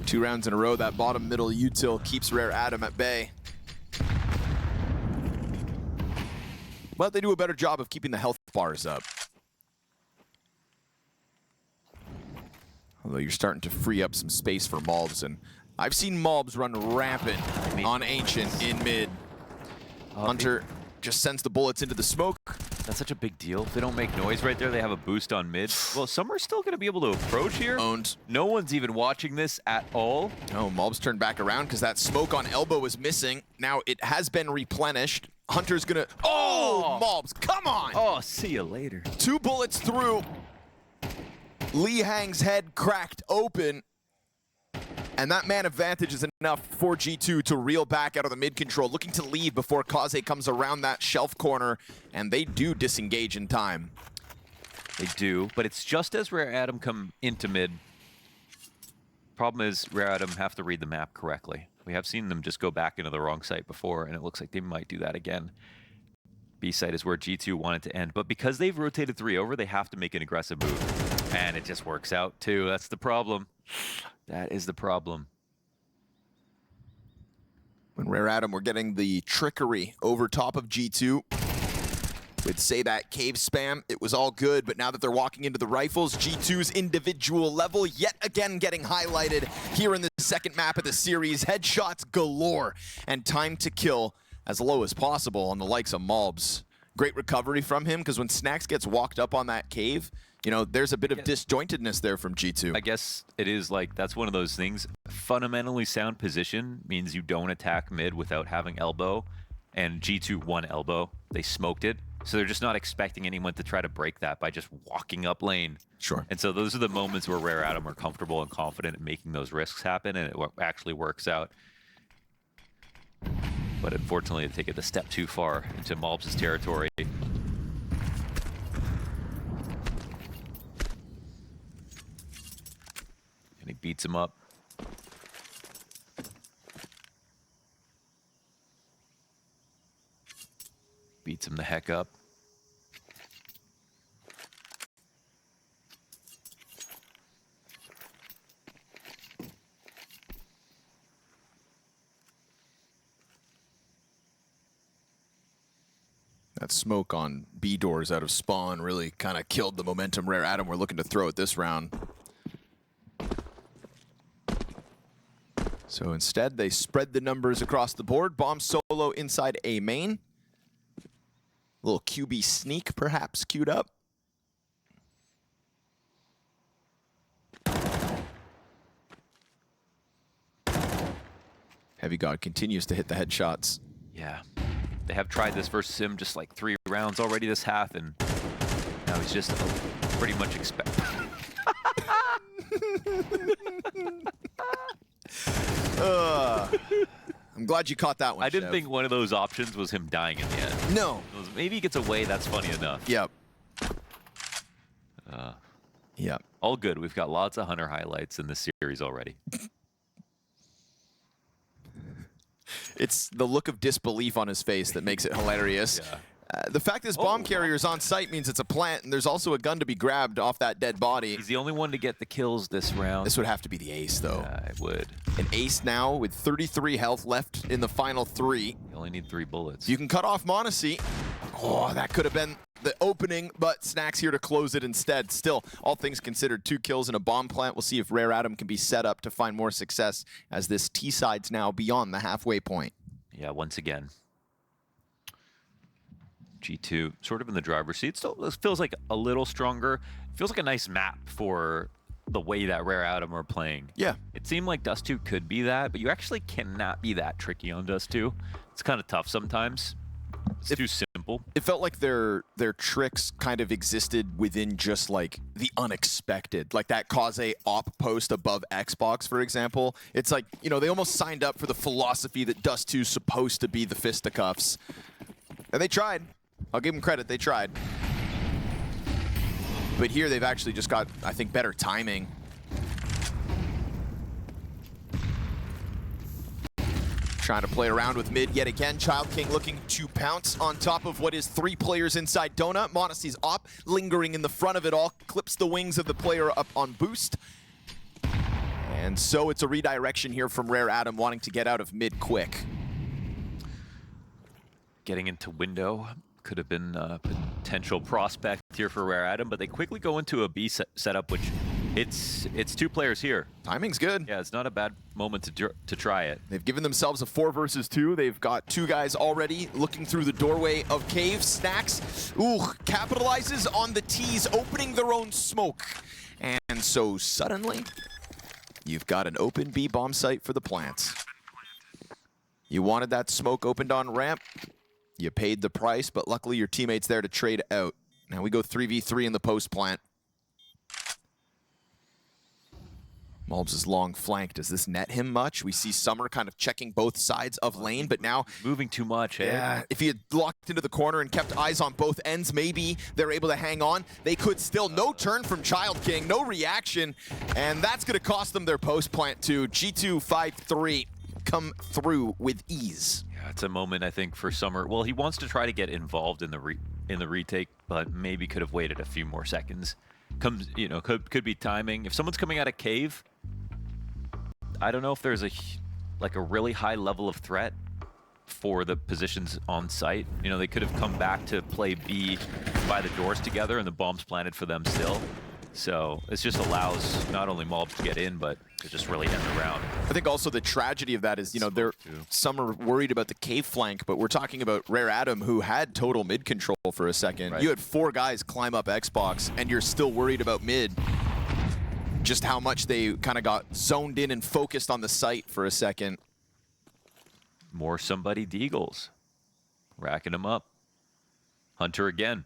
Speaker 1: Two rounds in a row, that bottom middle util keeps Rare Atom at bay. But they do a better job of keeping the health bars up. Although you're starting to free up some space for mobs, and I've seen mobs run rampant on Ancient in mid. Hunter just sends the bullets into the smoke.
Speaker 3: That's such a big deal. If they don't make noise right there, they have a boost on mid. Well, some are still going to be able to approach here.
Speaker 1: Owned.
Speaker 3: No one's even watching this at all.
Speaker 1: Oh, MongolZ turned back around because that smoke on elbow was missing. Now it has been replenished. Hunter's gonna... Oh, MongolZ, come on!
Speaker 3: Oh, see you later.
Speaker 1: 2 bullets through. Lee Hang's head cracked open. And that man advantage is enough for G2 to reel back out of the mid control, looking to leave before Kaze comes around that shelf corner, and they do disengage in time.
Speaker 3: They do, but it's just as Rare Atom come into mid. Problem is, Rare Atom have to read the map correctly. We have seen them just go back into the wrong site before, and it looks like they might do that again. B site is where G2 wanted to end, but because they've rotated 3 over, they have to make an aggressive move. And it just works out too, that's the problem. That is the problem.
Speaker 1: When Rare Atom were getting the trickery over top of G2, with say that cave spam, it was all good, but now that they're walking into the rifles, G2's individual level yet again getting highlighted here in the second map of the series. Headshots galore, and time to kill as low as possible on the likes of MongolZ. Great recovery from him, because when Snax gets walked up on that cave, you know, there's a bit of disjointedness there from G2.
Speaker 3: I guess it is like, that's one of those things. Fundamentally sound position means you don't attack mid without having elbow, and G2 won elbow. They smoked it, so they're just not expecting anyone to try to break that by just walking up lane.
Speaker 1: Sure.
Speaker 3: And so those are the moments where Rare Atom are comfortable and confident in making those risks happen, and it actually works out. But unfortunately, they take it a step too far into MongolZ's territory. And he beats him up. Beats him the heck up.
Speaker 1: That smoke on B doors out of spawn really kind of killed the momentum Rare Atom were looking to throw at this round. So instead, they spread the numbers across the board. Bomb solo inside A main. Little QB sneak, perhaps, queued up. Heavy God continues to hit the headshots.
Speaker 3: Yeah. They have tried this versus him just like 3 rounds already this half, and now he's just pretty much expecting.
Speaker 1: I'm glad you caught that one,
Speaker 3: I didn't
Speaker 1: Chev.
Speaker 3: think one of those options was him dying in the end.
Speaker 1: No.
Speaker 3: Maybe he gets away, that's funny enough.
Speaker 1: Yep. Yep.
Speaker 3: All good. We've got lots of Hunter highlights in this series already.
Speaker 1: It's the look of disbelief on his face that makes it hilarious.
Speaker 3: Yeah.
Speaker 1: The fact this bomb carrier is on site means it's a plant, and there's also a gun to be grabbed off that dead body.
Speaker 3: He's the only one to get the kills this round.
Speaker 1: This would have to be the ace, though.
Speaker 3: Yeah, it would.
Speaker 1: An ace now with 33 health left in the final 3.
Speaker 3: You only need 3 bullets.
Speaker 1: You can cut off Monacy. Oh, that could have been the opening, but Snax here to close it instead. Still, all things considered, 2 kills in a bomb plant. We'll see if Rare Atom can be set up to find more success as this T-side's now beyond the halfway point.
Speaker 3: Yeah, once again. G2 sort of in the driver's seat. Still feels like a little stronger. Feels like a nice map for the way that Rare Atom are playing.
Speaker 1: Yeah.
Speaker 3: It seemed like Dust2 could be that, but you actually cannot be that tricky on Dust2. It's kind of tough sometimes. It's too simple.
Speaker 1: It felt like their tricks kind of existed within just like the unexpected, like that Kaze op post above Xbox, for example. It's like, you know, they almost signed up for the philosophy that Dust2's supposed to be the fisticuffs. And they tried. I'll give them credit, they tried. But here they've actually just got, I think, better timing. Trying to play around with mid yet again. Child King looking to pounce on top of what is 3 players inside Donut. Monacy's op lingering in the front of it all. Clips the wings of the player up on boost. And so it's a redirection here from Rare Atom wanting to get out of mid quick.
Speaker 3: Getting into window could have been a potential prospect here for Rare Atom, but they quickly go into a B setup, which It's 2 players here.
Speaker 1: Timing's good.
Speaker 3: Yeah, it's not a bad moment to try it.
Speaker 1: They've given themselves a 4 versus 2. They've got 2 guys already looking through the doorway of cave. Snacks, capitalizes on the tease, opening their own smoke. And so suddenly, you've got an open B bomb site for the plants. You wanted that smoke opened on ramp. You paid the price, but luckily your teammate's there to trade out. Now we go 3v3 in the post plant. MongolZ is long flank. Does this net him much? We see Summer kind of checking both sides of lane, but now...
Speaker 3: Moving too much, eh?
Speaker 1: Yeah, if he had locked into the corner and kept eyes on both ends, maybe they're able to hang on. They could still. No turn from Child King, no reaction, and that's going to cost them their post plant too. G2 5-3 come through with ease.
Speaker 3: Yeah, it's a moment, I think, for Summer. Well, he wants to try to get involved in the retake, but maybe could have waited a few more seconds. Could be timing. If someone's coming out of cave, I don't know if there's a really high level of threat for the positions on site. You know, they could have come back to play B by the doors together and the bombs planted for them still. So it just allows not only MongolZ to get in, but to just really end the round.
Speaker 1: I think also the tragedy of that is, some are worried about the cave flank, but we're talking about Rare Adam, who had total mid control for a second. Right. You had 4 guys climb up Xbox, and you're still worried about mid. Just how much they kind of got zoned in and focused on the site for a second.
Speaker 3: More somebody Deagles. Racking him up. Hunter again.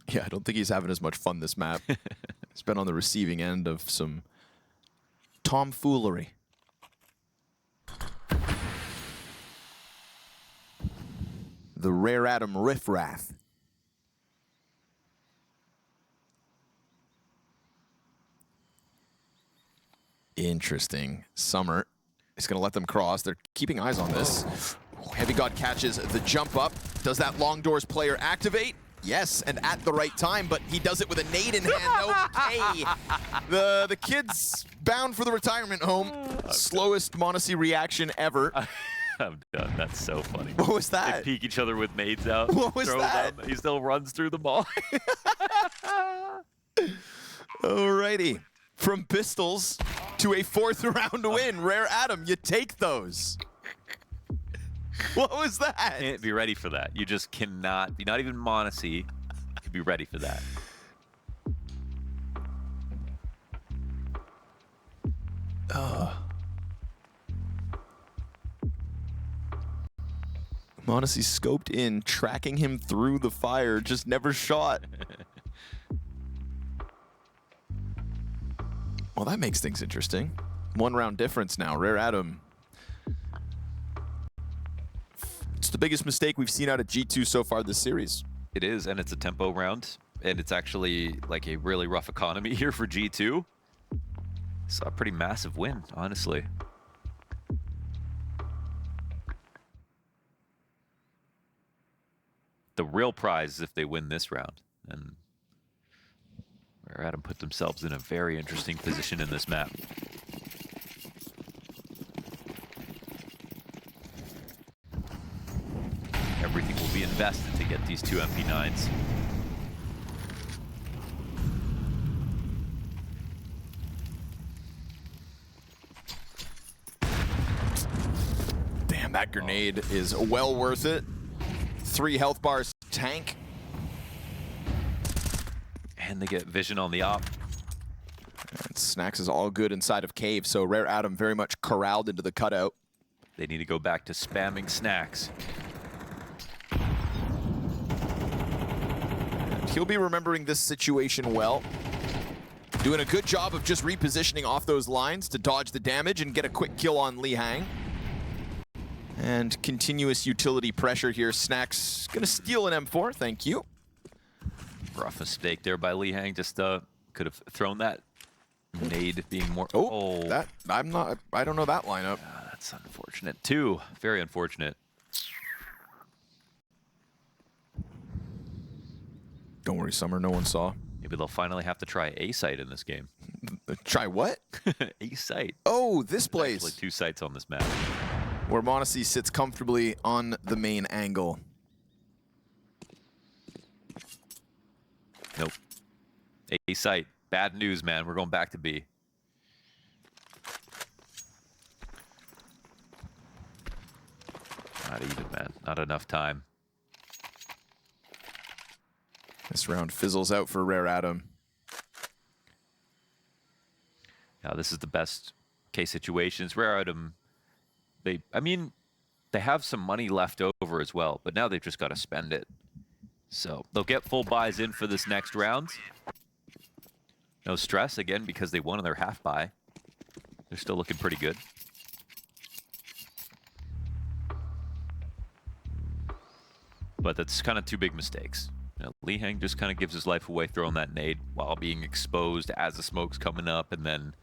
Speaker 1: Yeah, I don't think he's having as much fun this map. He's been on the receiving end of some tomfoolery. The Rare Adam riffraff. Interesting. Summer is going to let them cross. They're keeping eyes on this. Heavy God catches the jump up. Does that long doors player activate? Yes, and at the right time, but he does it with a nade in hand. Okay. The kid's bound for the retirement home. Slowest MongolZ reaction ever.
Speaker 3: I'm done. That's so funny.
Speaker 1: What was that?
Speaker 3: They peek each other with nades out.
Speaker 1: What was that?
Speaker 3: Them. He still runs through the mall.
Speaker 1: Alrighty. From pistols to a 4th round win. Rare Adam, you take those. What was that?
Speaker 3: Can't be ready for that. You just cannot be. Not even MongolZ could be ready for that.
Speaker 1: MongolZ scoped in, tracking him through the fire, just never shot. Well, that makes things interesting. 1 round difference now. Rare Adam. It's the biggest mistake we've seen out of G2 so far this series.
Speaker 3: It is, and it's a tempo round, and it's actually like a really rough economy here for G2. It's a pretty massive win, honestly. The real prize is if they win this round, and Rare Adam put themselves in a very interesting position in this map. Everything will be invested to get these 2 MP9s.
Speaker 1: Damn, that grenade is well worth it. 3 health bars tank.
Speaker 3: And they get vision on the op.
Speaker 1: And Snacks is all good inside of cave, so Rare Adam very much corralled into the cutout.
Speaker 3: They need to go back to spamming Snacks.
Speaker 1: He'll be remembering this situation well. Doing a good job of just repositioning off those lines to dodge the damage and get a quick kill on Li Hang. And continuous utility pressure here. Snacks gonna steal an M4, thank you.
Speaker 3: Rough mistake there by Li Hang. Just could have thrown that nade being more.
Speaker 1: That I don't know that lineup.
Speaker 3: That's unfortunate too. Very unfortunate.
Speaker 1: Don't worry, Summer. No one saw.
Speaker 3: Maybe they'll finally have to try a site in this game.
Speaker 1: Try what?
Speaker 3: A site.
Speaker 1: Oh, this place.
Speaker 3: Actually 2 sites on this map.
Speaker 1: Where MongolZ sits comfortably on the main angle.
Speaker 3: Nope. A site. Bad news, man. We're going back to B. Not even, man. Not enough time.
Speaker 1: This round fizzles out for Rare Adam.
Speaker 3: Yeah, this is the best case situations. Rare Adam, they have some money left over as well, but now they've just got to spend it. So they'll get full buys in for this next round. No stress, again, because they won their half buy. They're still looking pretty good. But that's kind of two big mistakes. You know, Lee Hang just kind of gives his life away throwing that nade while being exposed as the smoke's coming up, and then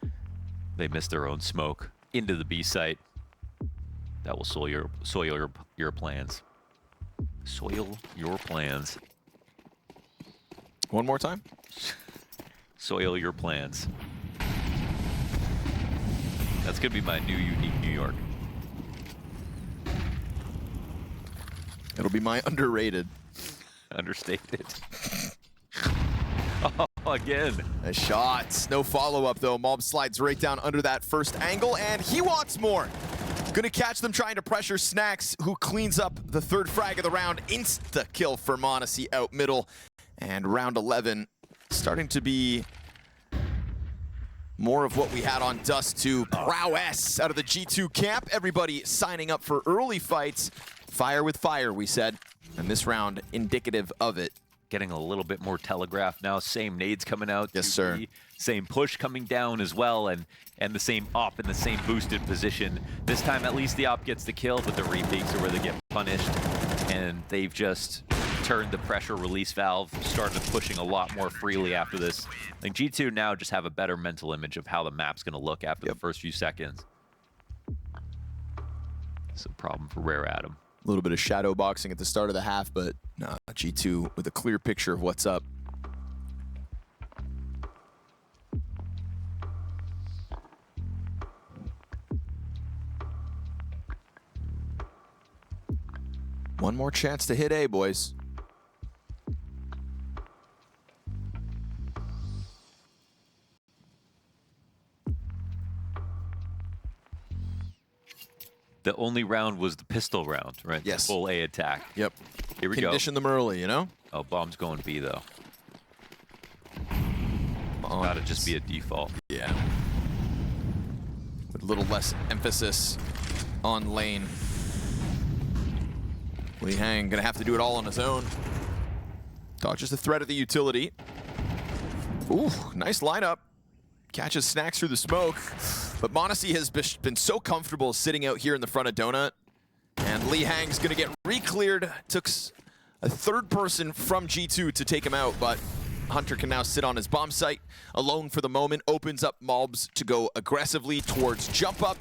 Speaker 3: they miss their own smoke into the B site. That will soil your plans. Soil your plans.
Speaker 1: One more time.
Speaker 3: Soil your plans. That's gonna be my new unique New York.
Speaker 1: It'll be my underrated.
Speaker 3: Understated. Oh, again.
Speaker 1: A shot. No follow-up, though. Mob slides right down under that first angle, and he wants more. Gonna catch them trying to pressure Snacks, who cleans up the third frag of the round. Insta-kill for m0NESY out middle. And round 11 starting to be more of what we had on Dust2. Prowess out of the G2 camp. Everybody signing up for early fights. Fire with fire, we said. And this round, indicative of it.
Speaker 3: Getting a little bit more telegraphed now. Same nades coming out.
Speaker 1: Yes, sir.
Speaker 3: Same push coming down as well, and the same op in the same boosted position. This time, at least the op gets the kill, but the retakes are where they get punished. And they've just turned the pressure release valve, started pushing a lot more freely after this. I think G2 now just have a better mental image of how the map's going to look after the first few seconds. It's a problem for Rare Adam.
Speaker 1: A little bit of shadow boxing at the start of the half, but nah, G2 with a clear picture of what's up. One more chance to hit A, boys.
Speaker 3: The only round was the pistol round, right?
Speaker 1: Yes.
Speaker 3: The full A attack.
Speaker 1: Yep.
Speaker 3: Here we go.
Speaker 1: Condition them early, you know?
Speaker 3: Oh, bomb's going B, though.
Speaker 1: Bomb.
Speaker 3: Gotta just be a default.
Speaker 1: Yeah. With a little less emphasis on lane. Lee Hang gonna have to do it all on his own. Dodges the threat of the utility. Ooh, nice lineup. Catches Snacks through the smoke. But m0NESY has been so comfortable sitting out here in the front of Donut. And Lee Hang's gonna get re-cleared. Took a third person from G2 to take him out, but Hunter can now sit on his bomb site alone for the moment. Opens up mobs to go aggressively towards jump up.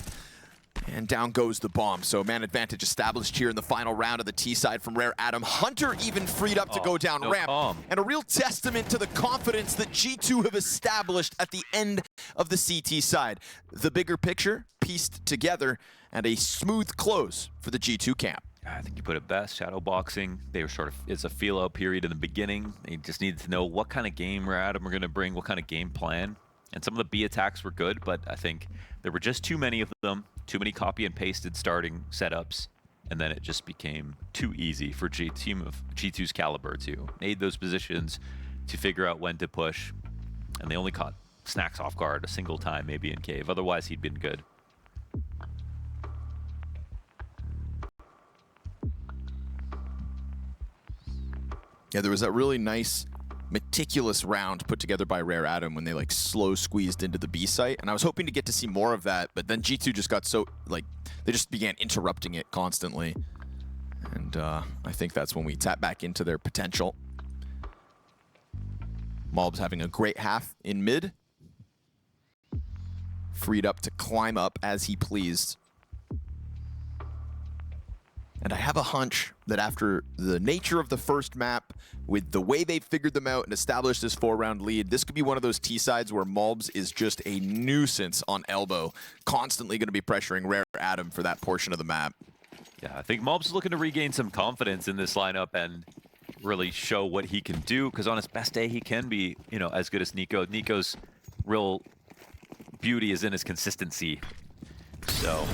Speaker 1: And down goes the bomb. So man advantage established here in the final round of the T side from Rare Adam. Hunter even freed up to go down ramp. And a real testament to the confidence that G2 have established at the end of the CT side. The bigger picture pieced together and a smooth close for the G2 camp.
Speaker 3: I think you put it best. Shadow boxing. They were sort of, it's a feel out period in the beginning. They just needed to know what kind of game Rare Adam are going to bring, what kind of game plan. And some of the B attacks were good, but I think there were just too many of them. Too many copy and pasted starting setups, and then it just became too easy for team of G2's caliber to nade those positions, to figure out when to push, and they only caught Snacks off guard a single time, maybe in cave. Otherwise, he'd been good.
Speaker 1: Yeah, there was that really nice, meticulous round put together by Rare Adam when they like slow squeezed into the B site, and I was hoping to get to see more of that, but then G2 just got so like they just began interrupting it constantly, and I think that's when we tap back into their potential. Mob's having a great half in mid, freed up to climb up as he pleased. And I have a hunch that after the nature of the first map, with the way they figured them out and established this 4-round lead, this could be one of those T-sides where MongolZ is just a nuisance on elbow, constantly going to be pressuring Rare Adam for that portion of the map.
Speaker 3: Yeah, I think MongolZ is looking to regain some confidence in this lineup, and really show what he can do, because on his best day, he can be, you know, as good as Nico. Nico's real beauty is in his consistency. So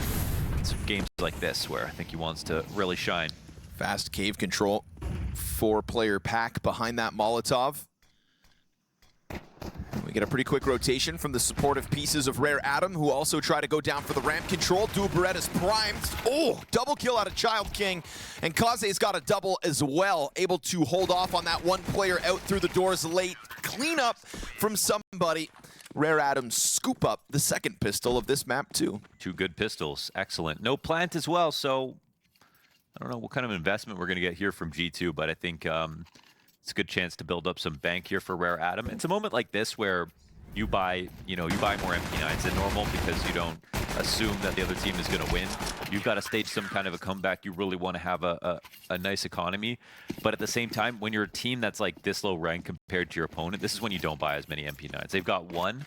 Speaker 3: it's games like this where I think he wants to really shine.
Speaker 1: Fast cave control. 4-player pack behind that Molotov. We get a pretty quick rotation from the supportive pieces of Rare Adam, who also try to go down for the ramp control. Dual Beretta's primed. Oh, double kill out of Child King. And Kaze's got a double as well, able to hold off on that one player out through the doors late. Clean up from somebody. Rare Adam scoop up the second pistol of this map too.
Speaker 3: 2 good pistols, excellent. No plant as well, so I don't know what kind of investment we're going to get here from G2, but I think it's a good chance to build up some bank here for Rare Adam. It's a moment like this where you buy more MP9s than normal because you don't assume that the other team is going to win. You've got to stage some kind of a comeback. You really want to have a nice economy. But at the same time, when you're a team that's like this low rank compared to your opponent, this is when you don't buy as many MP9s. They've got 1,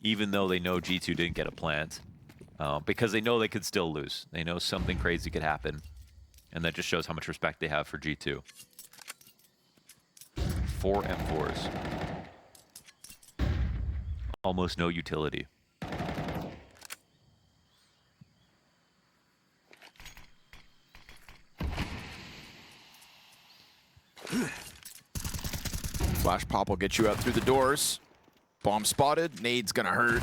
Speaker 3: even though they know G2 didn't get a plant, because they know they could still lose. They know something crazy could happen. And that just shows how much respect they have for G2. 4 M4s. Almost no utility.
Speaker 1: Flash pop will get you out through the doors. Bomb spotted. Nade's gonna hurt.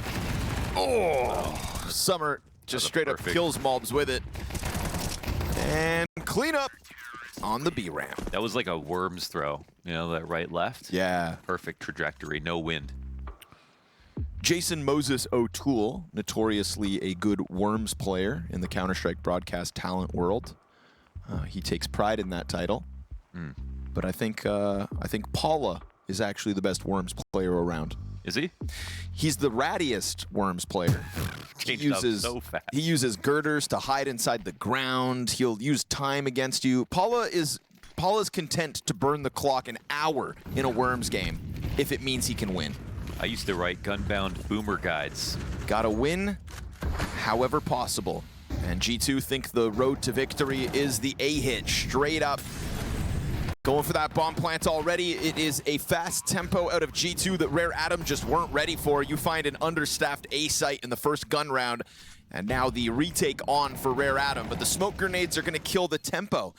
Speaker 1: Oh! Summer just straight up kills MongolZ with it. And clean up on the B ramp.
Speaker 3: That was like a worm's throw, you know, that right-left.
Speaker 1: Yeah.
Speaker 3: Perfect trajectory, no wind.
Speaker 1: Jason Moses O'Toole, notoriously a good Worms player in the Counter-Strike broadcast talent world. He takes pride in that title. But I think Paula is actually the best Worms player around.
Speaker 3: Is he?
Speaker 1: He's the rattiest Worms player. He uses girders to hide inside the ground. He'll use time against you. Paula's content to burn the clock an hour in a Worms game if it means he can win.
Speaker 3: I used to write gunbound boomer guides.
Speaker 1: Gotta win however possible. And G2 think the road to victory is the A-hit, straight up. Going for that bomb plant already. It is a fast tempo out of G2 that Rare Adam just weren't ready for. You find an understaffed A site in the first gun round. And now the retake on for Rare Adam. But the smoke grenades are going to kill the tempo.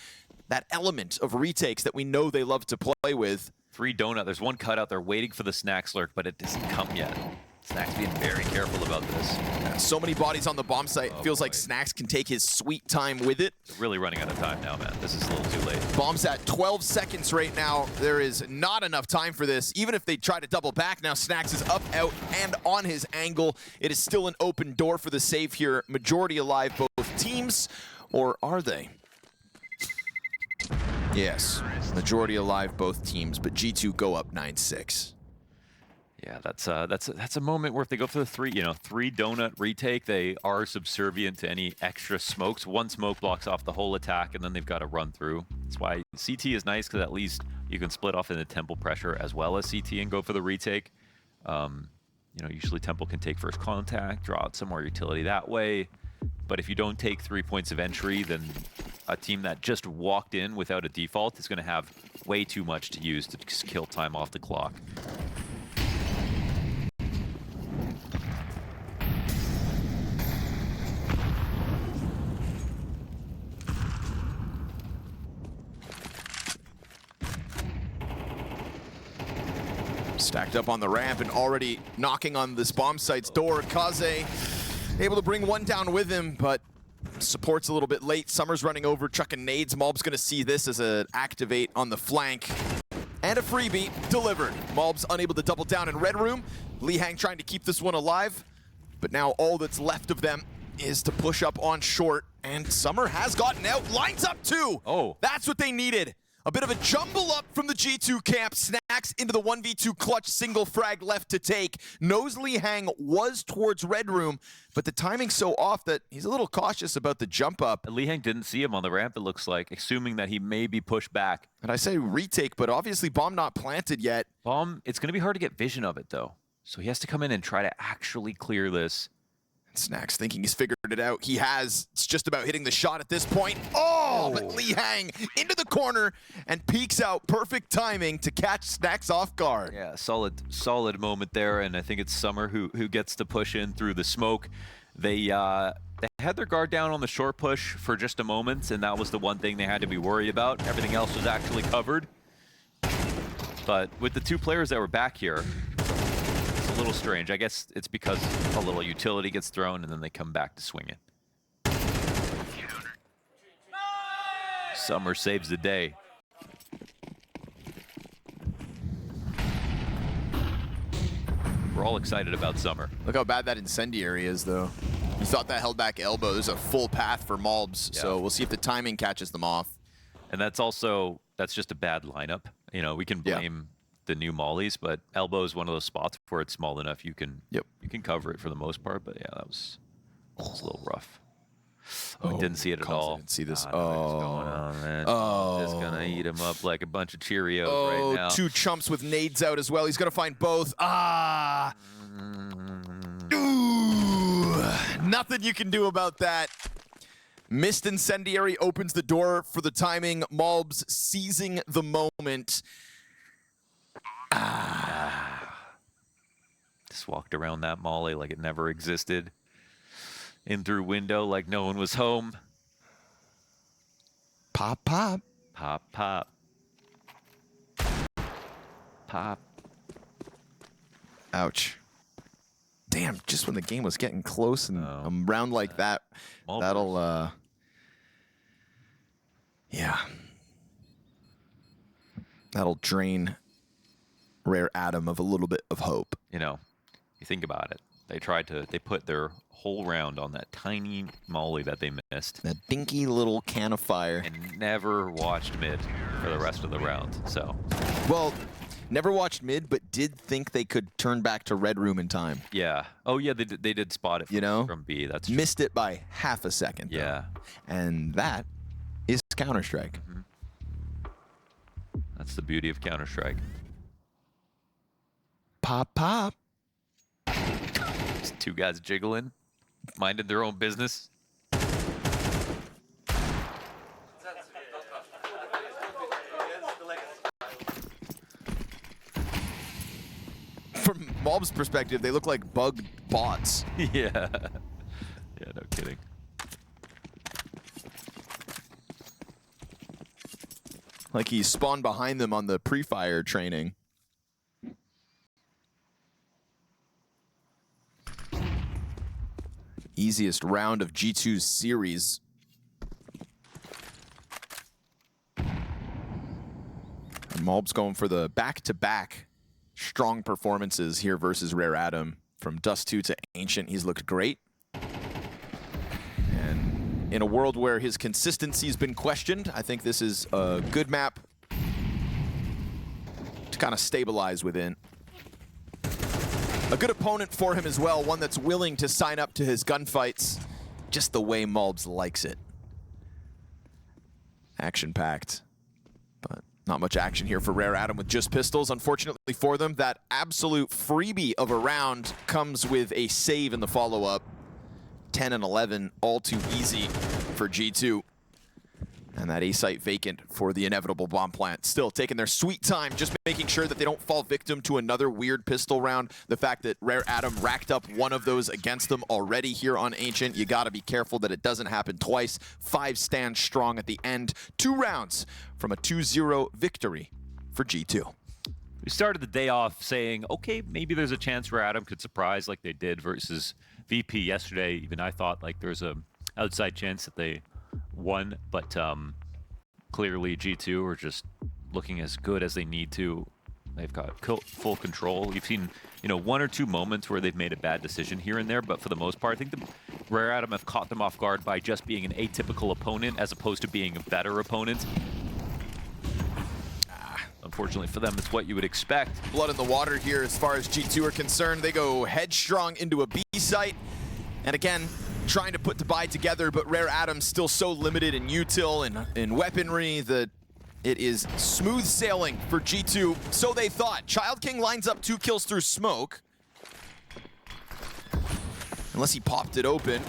Speaker 1: That element of retakes that we know they love to play with.
Speaker 3: 3 donut. There's one cut out there waiting for the snack slurk, but it doesn't come yet. Snacks being very careful about this.
Speaker 1: Yeah, so many bodies on the bomb site. Feels like Snacks can take his sweet time with it.
Speaker 3: They're really running out of time now, man. This is a little too late.
Speaker 1: Bomb's at 12 seconds right now. There is not enough time for this. Even if they try to double back, now Snacks is up, out, and on his angle. It is still an open door for the save here. Majority alive, both teams, or are they? Yes, majority alive, both teams, but G2 go up 9-6.
Speaker 3: Yeah, that's a moment where if they go for the 3 donut retake, they are subservient to any extra smokes. 1 smoke blocks off the whole attack, and then they've got to run through. That's why CT is nice, because at least you can split off into temple pressure as well as CT and go for the retake. Usually temple can take first contact, draw out some more utility that way. But if you don't take 3 points of entry, then a team that just walked in without a default is going to have way too much to use to just kill time off the clock.
Speaker 1: Stacked up on the ramp and already knocking on this bomb site's door. Kaze able to bring 1 down with him, but support's a little bit late. Summer's running over, chucking nades. MongolZ gonna see this as an activate on the flank. And a freebie delivered. MongolZ unable to double down in Red Room. Lihang trying to keep this one alive, but now all that's left of them is to push up on short, and Summer has gotten out. Lines up 2.
Speaker 3: Oh.
Speaker 1: That's what they needed. A bit of a jumble up from the G2 camp. Snacks into the 1v2 clutch, single frag left to take. Knows Lihang was towards Red Room, but the timing's so off that he's a little cautious about the jump up.
Speaker 3: Lihang didn't see him on the ramp, it looks like, assuming that he may be pushed back.
Speaker 1: And I say retake, but obviously bomb not planted yet.
Speaker 3: Bomb, it's going to be hard to get vision of it, though. So he has to come in and try to actually clear this.
Speaker 1: And Snacks thinking he's figured it out. He has. It's just about hitting the shot at this point. Oh! Oh, but Lee Hang into the corner and peeks out. Perfect timing to catch Snacks off guard.
Speaker 3: Yeah, solid moment there, and I think it's Summer who gets to push in through the smoke. They had their guard down on the short push for just a moment, and that was the one thing they had to be worried about. Everything else was actually covered. But with the two players that were back here, it's a little strange. I guess it's because a little utility gets thrown, and then they come back to swing it. Summer saves the day. We're all excited about Summer.
Speaker 1: Look how bad that incendiary is, though. You thought that held back elbow. There's a full path for MongolZ, so we'll see if the timing catches them off.
Speaker 3: And that's just a bad lineup. You know, we can blame the new mollies, but elbow is one of those spots where it's small enough you can cover it for the most part. But yeah, that was a little rough. Oh, didn't see it at all.
Speaker 1: Didn't see this.
Speaker 3: What's going on, man? Just gonna eat him up like a bunch of Cheerios right now.
Speaker 1: Two chumps with nades out as well. He's gonna find both. Ooh, nothing you can do about that. Missed incendiary opens the door for the timing. MongolZ seizing the moment.
Speaker 3: Just walked around that molly like it never existed. In through window like no one was home.
Speaker 1: Pop, pop.
Speaker 3: Pop, pop. Pop.
Speaker 1: Ouch. Damn, just when the game was getting close and a round like that, that'll, yeah. That'll drain Rare Adam of a little bit of hope.
Speaker 3: You know, you think about it. They put their whole round on that tiny molly that they missed.
Speaker 1: That dinky little can of fire.
Speaker 3: And never watched mid for the rest of the round, so.
Speaker 1: Well, never watched mid, but did think they could turn back to Red Room in time.
Speaker 3: Yeah. Oh, yeah, they did spot it from B. That's true.
Speaker 1: Missed it by half a second, though.
Speaker 3: Yeah.
Speaker 1: And that is Counter-Strike.
Speaker 3: That's the beauty of Counter-Strike.
Speaker 1: Pop, pop.
Speaker 3: Just two guys jiggling, minded their own business.
Speaker 1: From MongolZ's perspective, they look like bugged bots.
Speaker 3: Yeah. Yeah, no kidding.
Speaker 1: Like he spawned behind them on the pre-fire training. Easiest round of G2's series. And MongolZ's going for the back-to-back strong performances here versus Rare Adam. From Dust2 to Ancient, he's looked great. And in a world where his consistency's been questioned, I think this is a good map to kind of stabilize within. A good opponent for him as well, one that's willing to sign up to his gunfights just the way MongolZ likes it. Action-packed, but not much action here for Rare Adam with just pistols. Unfortunately for them, that absolute freebie of a round comes with a save in the follow-up. 10 and 11, all too easy for G2. And that A site vacant for the inevitable bomb plant. Still taking their sweet time, just making sure that they don't fall victim to another weird pistol round. The fact that Rare Adam racked up one of those against them already here on Ancient, you gotta be careful that it doesn't happen twice. 5 stands strong at the end. 2 rounds from a 2-0 victory for G2.
Speaker 3: We started the day off saying, okay, maybe there's a chance Rare Adam could surprise like they did versus VP yesterday. Even I thought like there's a outside chance that they won, but clearly G2 are just looking as good as they need to. They've got full control. We've seen, you know, 1 or 2 moments where they've made a bad decision here and there, but for the most part, I think the Rare Adam have caught them off guard by just being an atypical opponent as opposed to being a better opponent. Unfortunately for them, it's what you would expect.
Speaker 1: Blood in the water here as far as G2 are concerned. They go headstrong into a B site. And again, trying to put the buy together, but Rare Adam's still so limited in util and in weaponry that it is smooth sailing for G2. So they thought. Child King lines up 2 kills through smoke. Unless he popped it open.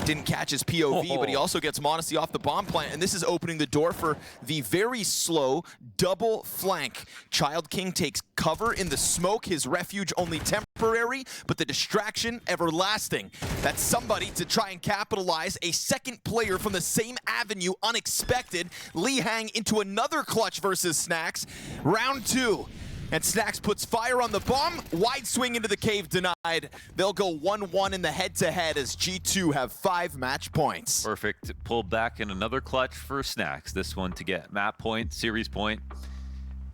Speaker 1: Didn't catch his POV, but he also gets MongolZ off the bomb plant, and this is opening the door for the very slow double flank. Child King takes cover in the smoke, his refuge only temporary, but the distraction everlasting. That's somebody to try and capitalize. A second player from the same avenue, unexpected. Lee Hang into another clutch versus Snacks. Round 2. And Snacks puts fire on the bomb. Wide swing into the cave denied. They'll go 1-1 in the head-to-head as G2 have 5 match points.
Speaker 3: Perfect. Pulled back in another clutch for Snacks. This one to get map point, series point.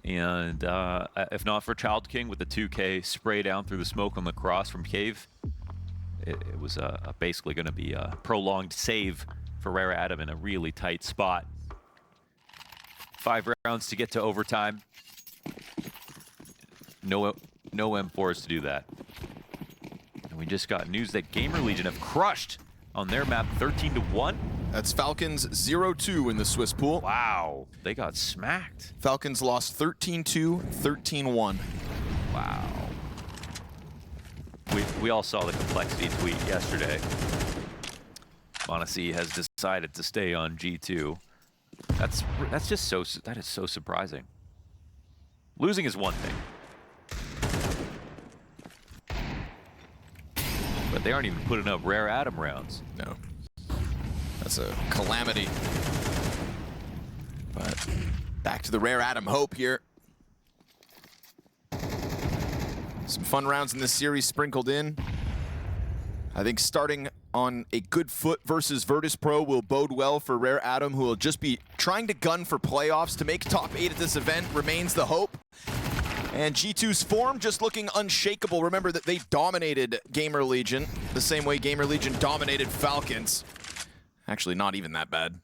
Speaker 3: And if not for Child King with the 2K spray down through the smoke on the cross from cave, it was basically going to be a prolonged save for Rare Adam in a really tight spot. 5 rounds to get to overtime. No M4s to do that. And we just got news that GamerLegion have crushed on their map 13-1.
Speaker 1: That's Falcons 0-2 in the Swiss pool.
Speaker 3: Wow, they got smacked.
Speaker 1: Falcons lost 13-2, 13-1.
Speaker 3: Wow. We all saw the complexity tweet yesterday. MongolZ has decided to stay on G2. That is so surprising. Losing is one thing. But they aren't even putting up Rare Adam rounds.
Speaker 1: No. That's a calamity. But back to the Rare Adam hope here. Some fun rounds in this series sprinkled in. I think starting on a good foot versus Virtus.pro will bode well for Rare Adam, who will just be trying to gun for playoffs. To make top 8 at this event remains the hope. And G2's form just looking unshakable. Remember that they dominated GamerLegion the same way GamerLegion dominated Falcons. Actually, not even that bad.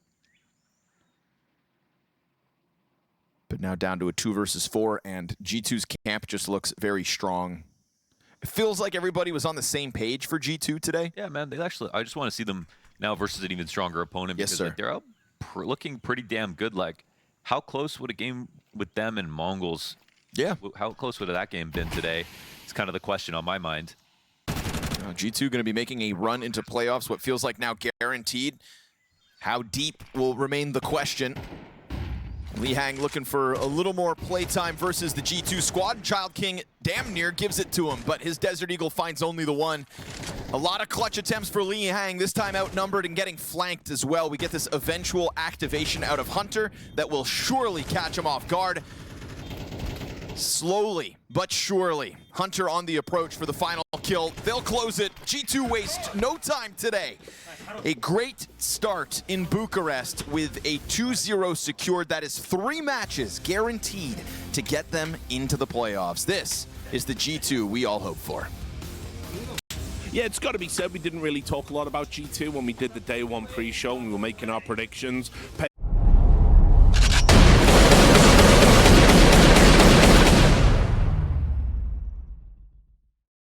Speaker 1: But now down to a 2 versus 4, and G2's camp just looks very strong. It feels like everybody was on the same page for G2 today.
Speaker 3: Yeah, man. I just want to see them now versus an even stronger opponent.
Speaker 1: Yes,
Speaker 3: because
Speaker 1: sir.
Speaker 3: like, they're out looking pretty damn good. Like, how close would a game with them and Mongols?
Speaker 1: Yeah.
Speaker 3: How close would that game been today? It's kind of the question on my mind.
Speaker 1: G2 going to be making a run into playoffs, what feels like now guaranteed. How deep will remain the question. Lee Hang looking for a little more playtime versus the G2 squad. Child King damn near gives it to him, but his Desert Eagle finds only the one. A lot of clutch attempts for Lee Hang, this time outnumbered and getting flanked as well. We get this eventual activation out of Hunter that will surely catch him off guard. Slowly, but surely, Hunter on the approach for the final kill. They'll close it. G2 waste no time today. A great start in Bucharest with a 2-0 secured. That is 3 matches guaranteed to get them into the playoffs. This is the G2 we all hope for.
Speaker 2: Yeah, it's got to be said, we didn't really talk a lot about G2 when we did the day 1 pre-show and we were making our predictions.